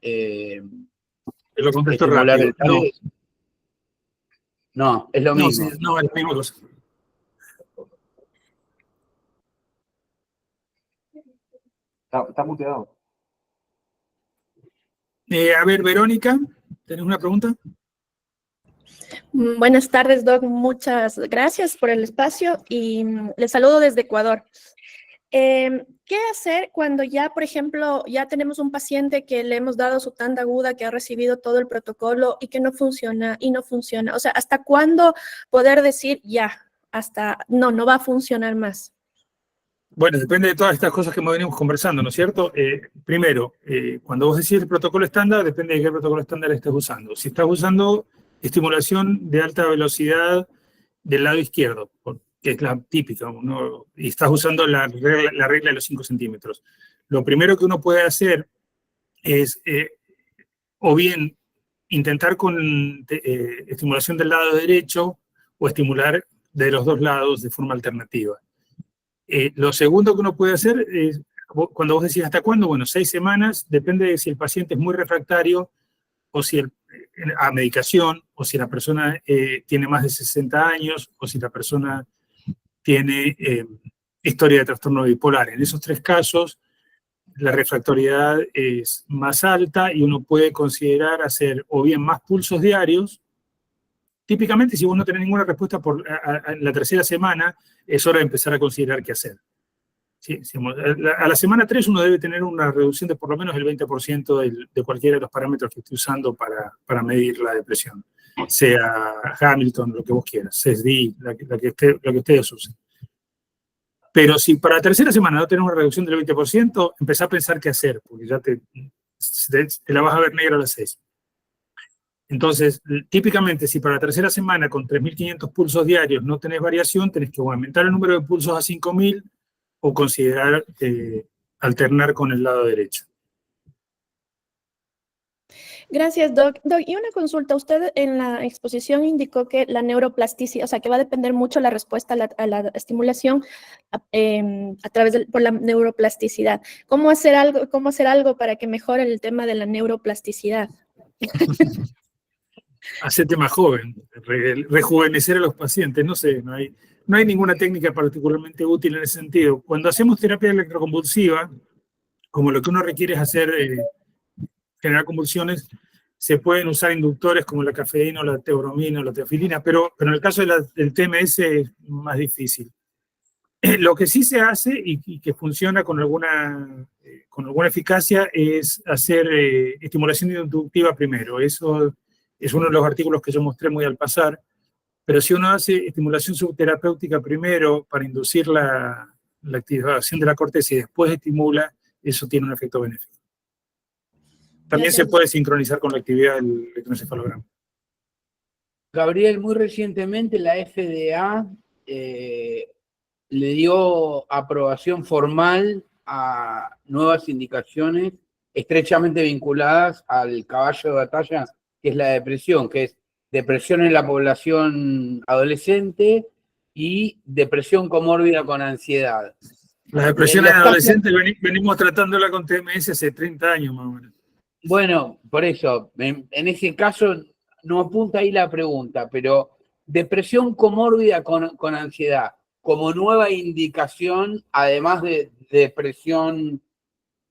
Te lo contesto estimular rápido. el TARES? No, es lo mismo. Sí, no, es la misma cosa. Está muteado. A ver, Verónica, ¿tenés una pregunta? Buenas tardes, Doc. Muchas gracias por el espacio y les saludo desde Ecuador. ¿Qué hacer cuando ya, por ejemplo, ya tenemos un paciente que le hemos dado su tanda aguda, que ha recibido todo el protocolo y que no funciona y no funciona? O sea, ¿hasta cuándo poder decir ya, no va a funcionar más? Bueno, depende de todas estas cosas que venimos conversando, ¿no es cierto? Primero, cuando vos decís el protocolo estándar, depende de qué protocolo estándar estés usando. Si estás usando estimulación de alta velocidad del lado izquierdo, que es la típica, ¿no? Y estás usando la regla de los 5 centímetros, lo primero que uno puede hacer es o bien intentar con estimulación del lado derecho o estimular de los dos lados de forma alternativa. Lo segundo que uno puede hacer es, cuando vos decís hasta cuándo, bueno, 6 semanas, depende de si el paciente es muy refractario o si a medicación, o si la persona tiene más de 60 años, o si la persona tiene historia de trastorno bipolar. En esos 3 casos, la refractoriedad es más alta y uno puede considerar hacer o bien más pulsos diarios. Típicamente, si vos no tenés ninguna respuesta a la 3ª semana, es hora de empezar a considerar qué hacer. Sí, a la semana 3 uno debe tener una reducción de por lo menos el 20% de cualquiera de los parámetros que esté usando para medir la depresión. Sea Hamilton, lo que vos quieras, CSD, lo que ustedes usen. Pero si para la 3ª semana no tenés una reducción del 20%, empezá a pensar qué hacer, porque ya te la vas a ver negra a las 6. Entonces, típicamente, si para la 3ª semana con 3.500 pulsos diarios no tenés variación, tenés que aumentar el número de pulsos a 5.000 o considerar alternar con el lado derecho. Gracias, Doc. Doc, y una consulta. Usted en la exposición indicó que la neuroplasticidad, o sea, que va a depender mucho la respuesta a la estimulación por la neuroplasticidad. ¿Cómo hacer algo para que mejore el tema de la neuroplasticidad? Hacerte más joven, rejuvenecer a los pacientes, no sé, no hay ninguna técnica particularmente útil en ese sentido. Cuando hacemos terapia electroconvulsiva, como lo que uno requiere es generar convulsiones, se pueden usar inductores como la cafeína o la teobromina o la teofilina, pero en el caso del TMS es más difícil. Lo que sí se hace y que funciona con alguna eficacia es hacer estimulación inductiva primero. Eso es uno de los artículos que yo mostré muy al pasar, Pero si uno hace estimulación subterapéutica primero para inducir la activación de la corteza y después estimula, eso tiene un efecto benéfico. También se puede sincronizar con la actividad del electroencefalograma. Gabriel, muy recientemente la FDA le dio aprobación formal a nuevas indicaciones estrechamente vinculadas al caballo de batalla, que es la depresión, que es depresión en la población adolescente y depresión comórbida con ansiedad. La depresión en adolescentes venimos tratándola con TMS hace 30 años más o menos. Bueno, por eso, en ese caso no apunta ahí la pregunta, pero depresión comórbida con ansiedad, como nueva indicación, además de depresión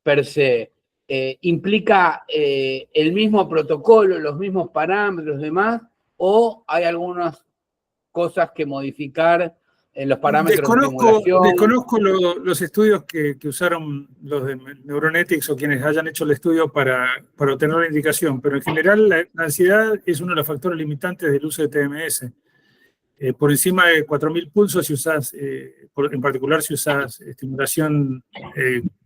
per se, ¿implica el mismo protocolo, los mismos parámetros, demás, o hay algunas cosas que modificar en los parámetros de estimulación? Desconozco los estudios que usaron los de Neuronetics o quienes hayan hecho el estudio para obtener la indicación, pero en general la ansiedad es uno de los factores limitantes del uso de TMS. Por encima de 4.000 pulsos, si usas, en particular si usas estimulación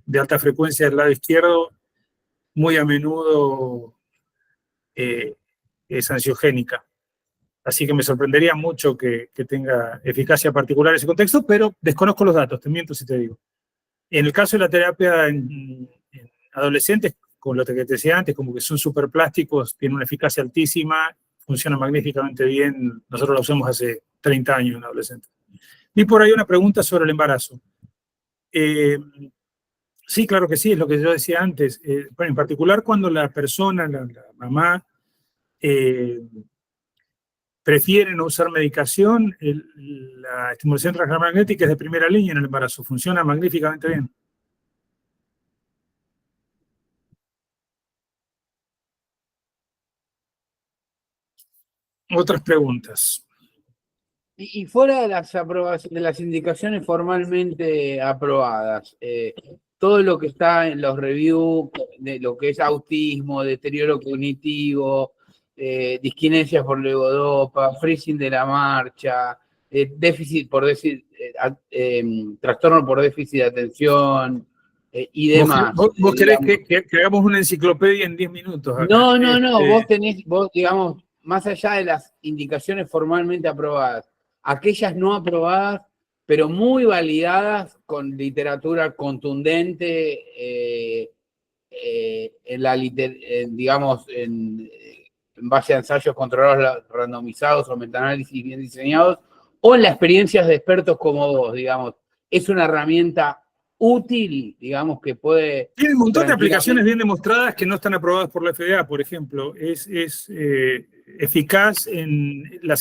de alta frecuencia del lado izquierdo, muy a menudo es ansiogénica. Así que me sorprendería mucho que tenga eficacia particular en ese contexto, pero desconozco los datos, te miento si te digo. En el caso de la terapia en adolescentes, con lo que te decía antes, como que son superplásticos, tienen una eficacia altísima, funciona magníficamente bien. Nosotros lo usamos hace 30 años en adolescentes. Y por ahí una pregunta sobre el embarazo. Sí, claro que sí, es lo que yo decía antes. Bueno, en particular cuando la persona, la mamá, prefiere no usar medicación, la estimulación transmagnética es de primera línea en el embarazo, funciona magníficamente bien. Otras preguntas. Y fuera de las indicaciones formalmente aprobadas, todo lo que está en los reviews de lo que es autismo, deterioro cognitivo, disquinesia por levodopa, freezing de la marcha, déficit por trastorno por déficit de atención y demás. ¿Vos querés que hagamos una enciclopedia en 10 minutos? Acá? No, vos digamos, más allá de las indicaciones formalmente aprobadas, aquellas no aprobadas, pero muy validadas con literatura contundente, digamos, en base a ensayos controlados, randomizados o metaanálisis bien diseñados, o en las experiencias de expertos como vos, digamos. Es una herramienta útil, digamos, que puede... Tiene un montón de aplicaciones bien demostradas que no están aprobadas por la FDA, por ejemplo. Es eficaz en la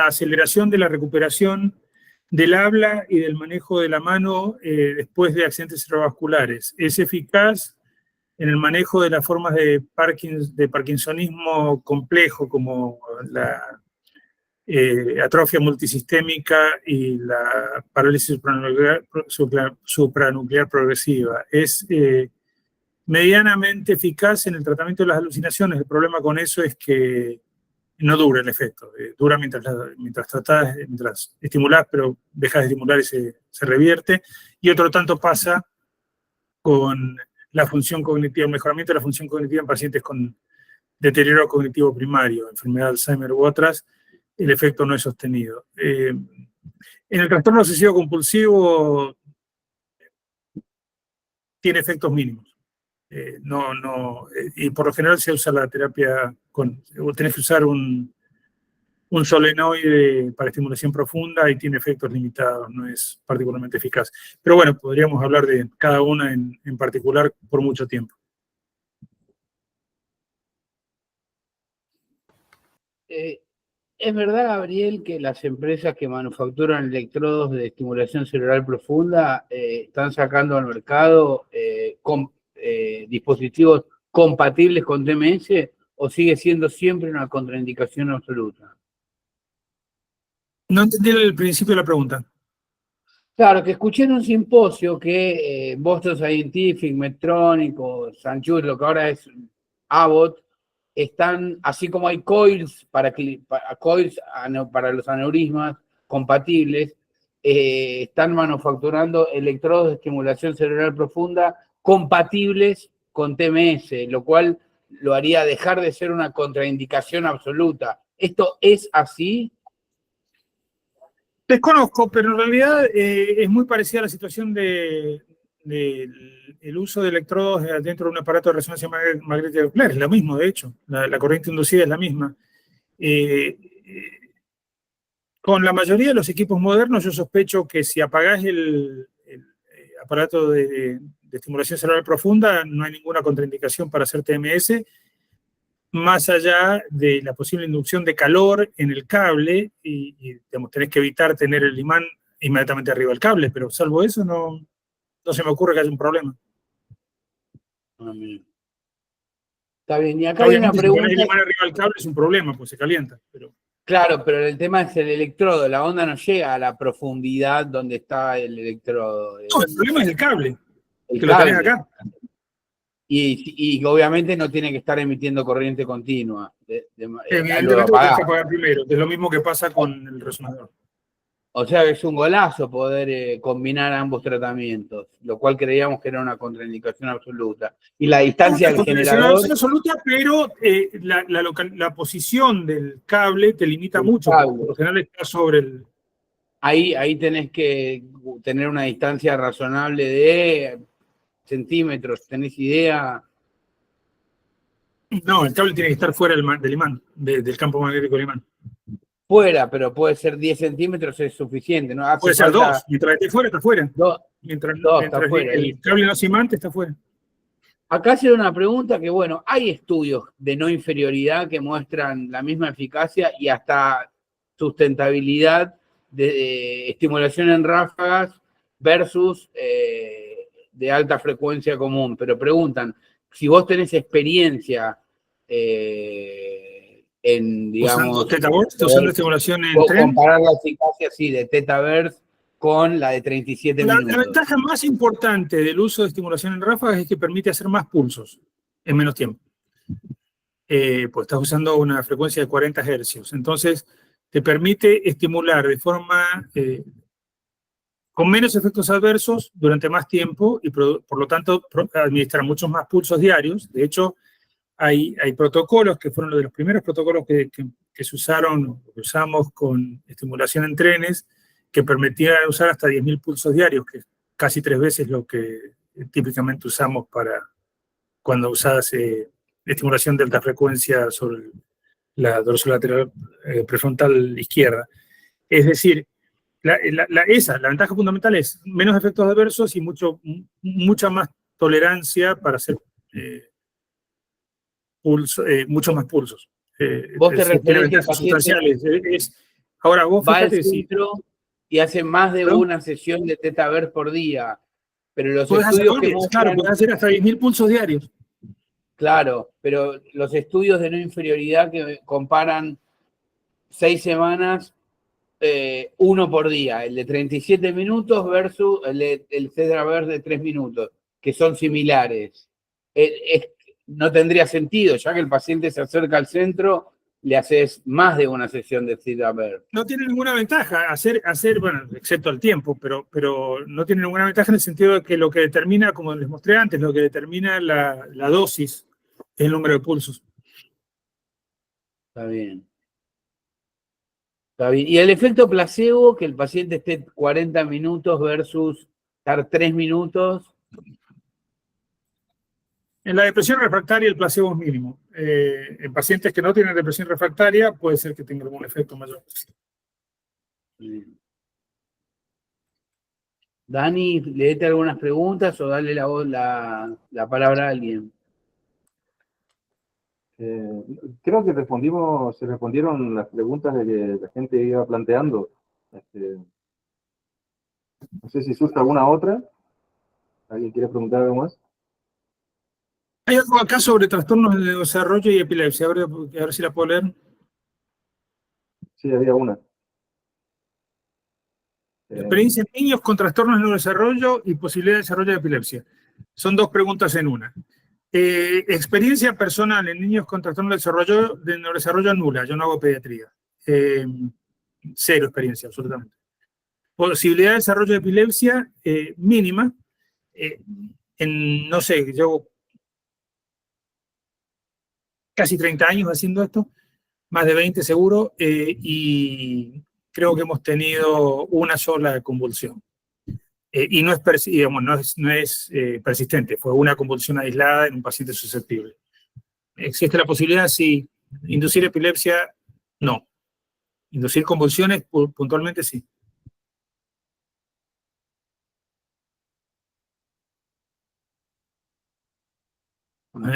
aceleración de la recuperación del habla y del manejo de la mano después de accidentes cerebrovasculares. Es eficaz en el manejo de las formas de parkinsonismo complejo, como la atrofia multisistémica y la parálisis supranuclear progresiva. Es medianamente eficaz en el tratamiento de las alucinaciones. El problema con eso es que no dura el efecto. Dura mientras estimulás, pero dejas de estimular y se revierte. Y otro tanto pasa con la función cognitiva, el mejoramiento de la función cognitiva en pacientes con deterioro cognitivo primario, enfermedad de Alzheimer u otras. El efecto no es sostenido. En el trastorno obsesivo compulsivo tiene efectos mínimos. Y por lo general se usa la terapia tenés que usar un solenoide para estimulación profunda y tiene efectos limitados, no es particularmente eficaz. Pero bueno, podríamos hablar de cada una en particular por mucho tiempo. ¿Es verdad, Gabriel, que las empresas que manufacturan electrodos de estimulación cerebral profunda están sacando al mercado dispositivos compatibles con TMS o sigue siendo siempre una contraindicación absoluta? No entendí el principio de la pregunta. Claro, que escuché en un simposio que Boston Scientific, Medtronic o St. Jude, lo que ahora es Abbott, están, así como hay coils para los aneurismas compatibles, están manufacturando electrodos de estimulación cerebral profunda compatibles con TMS, lo cual lo haría dejar de ser una contraindicación absoluta. ¿Esto es así? Desconozco, pero en realidad es muy parecida a la situación del uso de electrodos dentro de un aparato de resonancia magnética nuclear. Es lo mismo, de hecho. La corriente inducida es la misma. Con la mayoría de los equipos modernos, yo sospecho que si apagás el aparato de estimulación cerebral profunda, no hay ninguna contraindicación para hacer TMS, más allá de la posible inducción de calor en el cable, y digamos, tenés que evitar tener el imán inmediatamente arriba del cable, pero salvo eso, no se me ocurre que haya un problema. Está bien, y acá hay una Obviamente, si pregunta. pones el imán arriba del cable es un problema, pues se calienta. Pero... Claro, pero el tema es el electrodo, la onda no llega a la profundidad donde está el electrodo. No, el problema es el cable, El que lo tenés cable. acá. Y obviamente no tiene que estar emitiendo corriente continua. Lo Evidentemente lo apagás. tenés que apagar primero, es lo mismo que pasa con el resonador. O sea que es un golazo poder combinar ambos tratamientos, lo cual creíamos que era una contraindicación absoluta. Y la distancia del generador... Es absoluta, pero la posición del cable te limita mucho, porque por lo general está sobre el... Ahí tenés que tener una distancia razonable de centímetros, ¿tenés idea? No, el cable tiene que estar fuera del imán, del campo magnético del imán. Fuera, pero puede ser 10 centímetros, es suficiente, ¿no? Puede ser 2, mientras esté fuera, está fuera. Mientras está fuera. El cable no se imante, está fuera. Acá se da una pregunta que, bueno, hay estudios de no inferioridad que muestran la misma eficacia y hasta sustentabilidad de estimulación en ráfagas versus de alta frecuencia común, pero preguntan, si vos tenés experiencia en, digamos... ¿Usando Theta Burst? ¿Usando estimulación en tren? Comparar la eficacia, sí, de Theta Burst con la de 37 minutos. La ventaja más importante del uso de estimulación en ráfagas es que permite hacer más pulsos en menos tiempo. Pues estás usando una frecuencia de 40 hercios. Entonces, te permite estimular de forma con menos efectos adversos durante más tiempo y por lo tanto administrar muchos más pulsos diarios. De hecho, hay protocolos que fueron de los primeros protocolos que se usaron, que usamos con estimulación en trenes, que permitían usar hasta 10.000 pulsos diarios, que es casi 3 veces lo que típicamente usamos para cuando usas estimulación de alta frecuencia sobre la dorsolateral prefrontal izquierda. Es decir, la ventaja fundamental es menos efectos adversos y mucha más tolerancia para hacer muchos más pulsos. Vos te referís que el sustanciales. Ahora, vos va al fíjate centro y hace más de una sesión de Theta Burst por día, pero los podés estudios hacer que muestran... Claro, podés hacer hasta 10.000 pulsos diarios. Claro, pero los estudios de no inferioridad que comparan 6 semanas, uno por día, el de 37 minutos versus el Theta Burst de 3 minutos, que son similares. No tendría sentido, ya que el paciente se acerca al centro, le haces más de una sesión de Theta Burst. No tiene ninguna ventaja hacer, bueno, excepto el tiempo, pero no tiene ninguna ventaja en el sentido de que lo que determina, como les mostré antes, lo que determina la dosis es el número de pulsos. Está bien. Está bien. Y el efecto placebo, que el paciente esté 40 minutos versus estar 3 minutos. En la depresión refractaria el placebo es mínimo. En pacientes que no tienen depresión refractaria puede ser que tenga algún efecto mayor. Dani, léete algunas preguntas o dale la palabra a alguien. Creo que se respondieron las preguntas de que la gente iba planteando. No sé si surge alguna otra. ¿Alguien quiere preguntar algo más? Hay algo acá sobre trastornos de desarrollo y epilepsia. A ver si la puedo leer. Sí, había una. Experiencia en niños con trastornos de neurodesarrollo y posibilidad de desarrollo de epilepsia. Son 2 preguntas en una. Experiencia personal en niños con trastorno de neurodesarrollo nula. Yo no hago pediatría. Cero experiencia, absolutamente. Posibilidad de desarrollo de epilepsia mínima. No sé, llevo casi 30 años haciendo esto, más de 20 seguro, y creo que hemos tenido una sola convulsión. Y no es, digamos, no es persistente, fue una convulsión aislada en un paciente susceptible. ¿Existe la posibilidad? Sí. ¿Inducir epilepsia? No. ¿Inducir convulsiones? Puntualmente sí.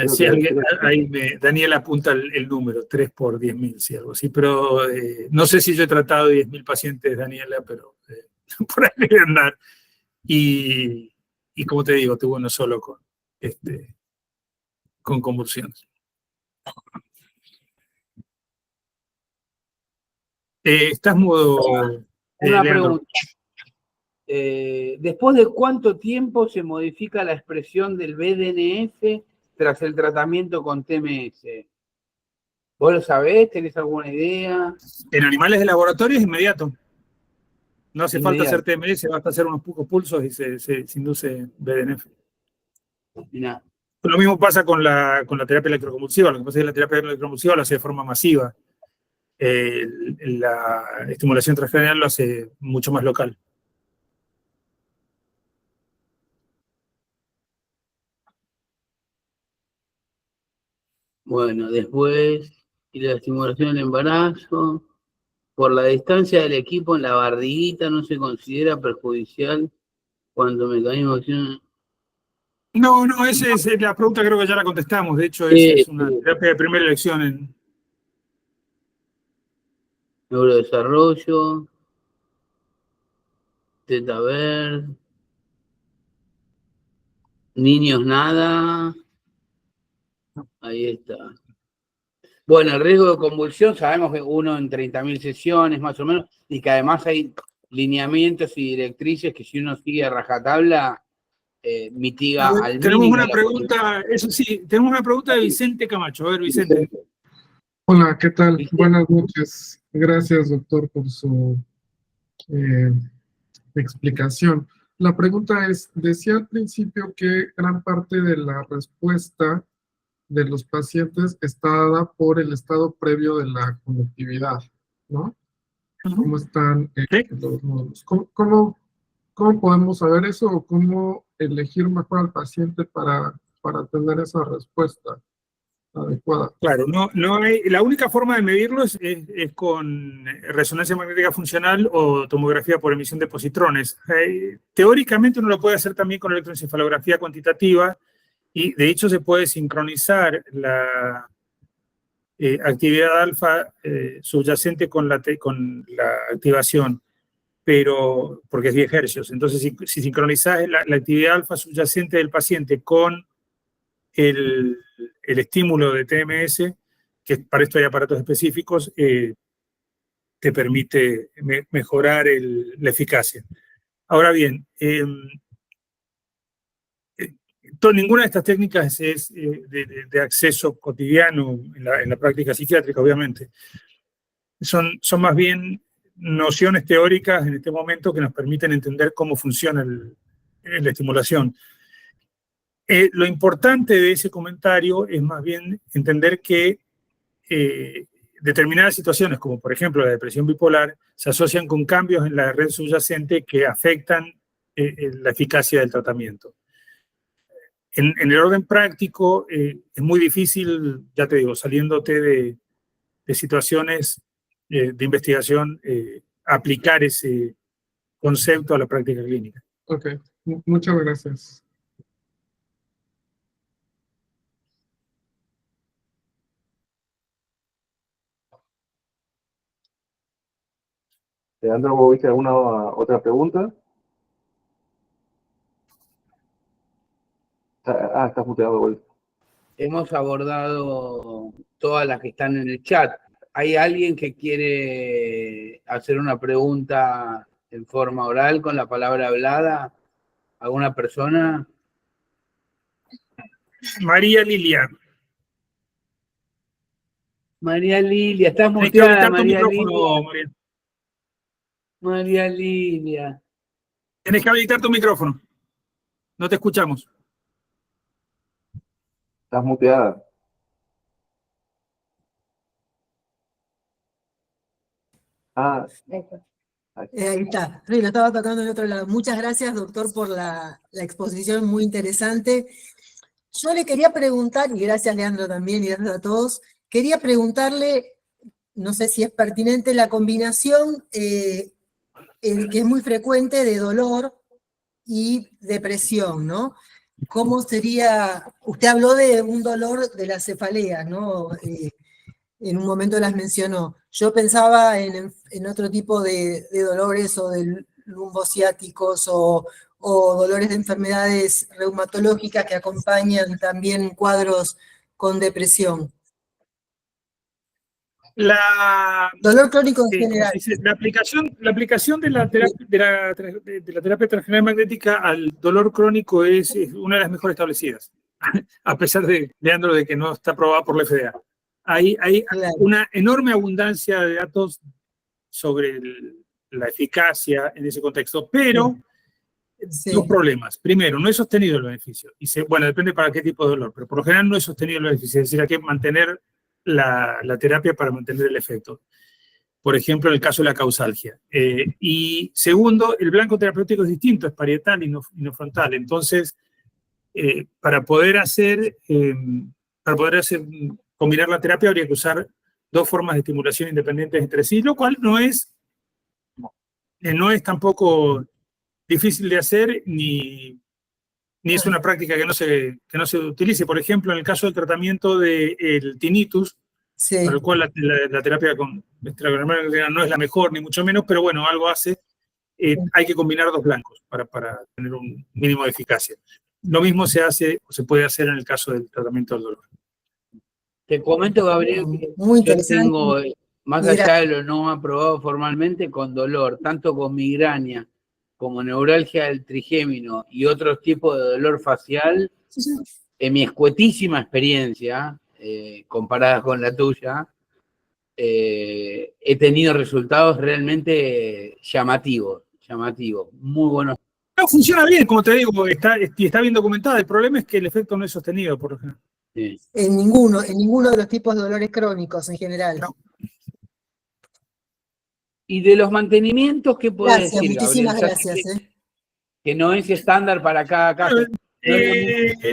Si alguien, ahí Daniel apunta el número, 3 por 10.000, sí, algo así, pero no sé si yo he tratado de 10.000 pacientes, Daniela, pero por ahí debe andar. Y como te digo, tuve uno solo con convulsiones. Estás mudo. Una Leandro. pregunta. ¿Después de cuánto tiempo se modifica la expresión del BDNF tras el tratamiento con TMS? ¿Vos lo sabés? ¿Tenés alguna idea? En animales de laboratorio es inmediato. No hace falta Inmediato. hacer TMS, basta hacer unos pocos pulsos y se induce BDNF. Mirá. Lo mismo pasa con la terapia electroconvulsiva. Lo que pasa es que la terapia electroconvulsiva lo hace de forma masiva. La estimulación transcranial lo hace mucho más local. Bueno, después, y la estimulación del embarazo. Por la distancia del equipo en la barriguita no se considera perjudicial cuando mecanismo de acción. No, esa es la pregunta, creo que ya la contestamos. De hecho, es una terapia de primera elección en Neurodesarrollo, teta verde, niños nada, ahí está. Bueno, el riesgo de convulsión, sabemos que uno en 30.000 sesiones más o menos, y que además hay lineamientos y directrices que si uno sigue a rajatabla, mitiga al tenemos mínimo. una pregunta, eso sí, tenemos una pregunta de Vicente Camacho. A ver, Vicente. Hola, ¿qué tal? ¿Viste? Buenas noches. Gracias, doctor, por su explicación. La pregunta es, decía al principio que gran parte de la respuesta de los pacientes está dada por el estado previo de la conectividad, ¿no? ¿Cómo están ¿Sí? los nódulos? ¿Cómo podemos saber eso o cómo elegir mejor al paciente para tener esa respuesta adecuada? Claro, no hay, la única forma de medirlo es con resonancia magnética funcional o tomografía por emisión de positrones. Teóricamente uno lo puede hacer también con electroencefalografía cuantitativa y de hecho se puede sincronizar la actividad alfa subyacente con la activación, pero porque es 10 hercios. Entonces, si sincronizás la actividad alfa subyacente del paciente con el estímulo de TMS, que para esto hay aparatos específicos, te permite mejorar la eficacia. Ahora bien, ninguna de estas técnicas es de acceso cotidiano en la práctica psiquiátrica, obviamente. Son más bien nociones teóricas en este momento que nos permiten entender cómo funciona la estimulación. Lo importante de ese comentario es más bien entender que determinadas situaciones, como por ejemplo la depresión bipolar, se asocian con cambios en la red subyacente que afectan la eficacia del tratamiento. En el orden práctico, es muy difícil, ya te digo, saliéndote de situaciones de investigación, aplicar ese concepto a la práctica clínica. Ok, muchas gracias. Leandro, ¿vos viste alguna otra pregunta? Está muteado, güey. Hemos abordado todas las que están en el chat. ¿Hay alguien que quiere hacer una pregunta en forma oral con la palabra hablada? ¿Alguna persona? María Lilia. María Lilia, estás Tenés que muteada, habilitar tu María micrófono, Lilia. María. María Lilia. Tenés que habilitar tu micrófono. No te escuchamos. Estás muteada. Ah, Ahí está. Sí, lo estaba tocando en otro lado. Muchas gracias, doctor, por la exposición muy interesante. Yo le quería preguntar, y gracias Leandro también, y gracias a todos, quería preguntarle, no sé si es pertinente, la combinación que es muy frecuente de dolor y depresión, ¿no? ¿Cómo sería? Usted habló de un dolor de la cefalea, ¿no? En un momento las mencionó. Yo pensaba en otro tipo de dolores o de lumbociáticos o dolores de enfermedades reumatológicas que acompañan también cuadros con depresión. Dolor crónico en ¿Cómo se general. dice? La aplicación de la terapia transcranial magnética al dolor crónico es una de las mejor establecidas, a pesar de, Leandro, de que no está aprobada por la FDA. Hay Claro. una enorme abundancia de datos sobre la eficacia en ese contexto, pero Sí. dos problemas. Primero, no es sostenido el beneficio. Bueno, depende para qué tipo de dolor, pero por lo general no es sostenido el beneficio. Es decir, hay que mantener la terapia para mantener el efecto. Por ejemplo, en el caso de la causalgia. Y segundo, el blanco terapéutico es distinto, es parietal y no frontal. Entonces, para poder combinar la terapia habría que usar dos formas de estimulación independientes entre sí, lo cual no es tampoco difícil de hacer ni es una práctica que no se utilice. Por ejemplo, en el caso del tratamiento del tinnitus, Sí. para el cual la terapia con extracorporal no es la mejor, ni mucho menos, pero bueno, algo hace. Hay que combinar dos blancos para tener un mínimo de eficacia. Lo mismo se hace o se puede hacer en el caso del tratamiento del dolor. Te comento, Gabriel, que Muy yo interesante. tengo, más allá de lo no aprobado formalmente, con dolor, tanto con migraña como neuralgia del trigémino y otros tipos de dolor facial, en mi escuetísima experiencia, comparada con la tuya, he tenido resultados realmente llamativos, muy buenos. No, funciona bien, como te digo, está bien documentada. El problema es que el efecto no es sostenido, por lo general. Sí. En ninguno de los tipos de dolores crónicos en general. No. Y de los mantenimientos, ¿qué puedes Gracias, decir, muchísimas Gabriel? gracias. Que no es estándar para cada caso.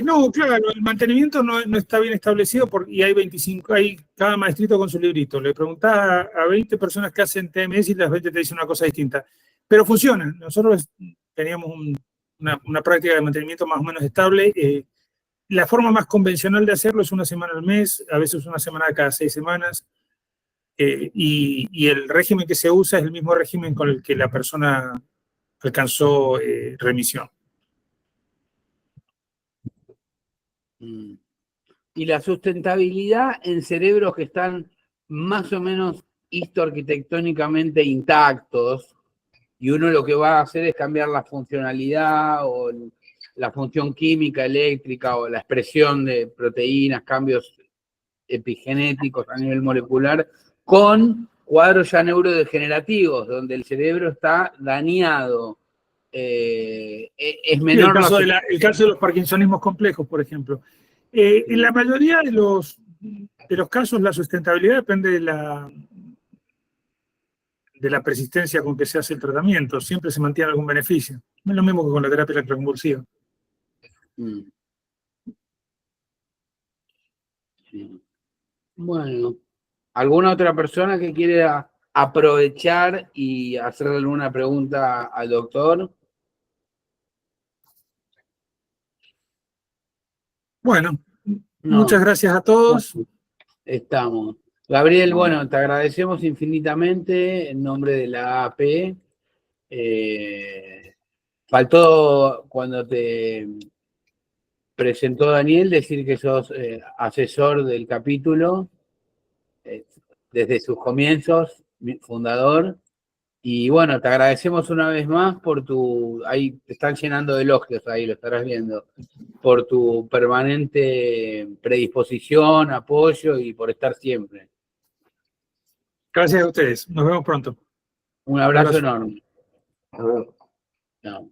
No, claro, el mantenimiento no está bien establecido y hay cada maestrito con su librito. Le preguntás a 20 personas que hacen TMS y las 20 te dicen una cosa distinta. Pero funciona. Nosotros teníamos una práctica de mantenimiento más o menos estable. La forma más convencional de hacerlo es una semana al mes, a veces una semana cada 6 semanas. Y el régimen que se usa es el mismo régimen con el que la persona alcanzó remisión. Y la sustentabilidad en cerebros que están más o menos histoarquitectónicamente intactos, y uno lo que va a hacer es cambiar la funcionalidad o la función química, eléctrica o la expresión de proteínas, cambios epigenéticos a nivel molecular, con cuadros ya neurodegenerativos, donde el cerebro está dañado. Es menor el caso de los parkinsonismos complejos, por ejemplo. En la mayoría de los casos, la sustentabilidad depende de la persistencia con que se hace el tratamiento. Siempre se mantiene algún beneficio. No es lo mismo que con la terapia electroconvulsiva. Sí. Bueno, ¿alguna otra persona que quiera aprovechar y hacerle alguna pregunta al doctor? Bueno, No. Muchas gracias a todos. Bueno, estamos. Gabriel, bueno, te agradecemos infinitamente en nombre de la AP. Faltó cuando te presentó Daniel decir que sos asesor del capítulo desde sus comienzos, fundador. Y bueno, te agradecemos una vez más por ahí te están llenando de elogios, ahí lo estarás viendo, por tu permanente predisposición, apoyo y por estar siempre. Gracias a ustedes. Nos vemos pronto. Un abrazo abrazo. enorme. Hasta luego. Chao.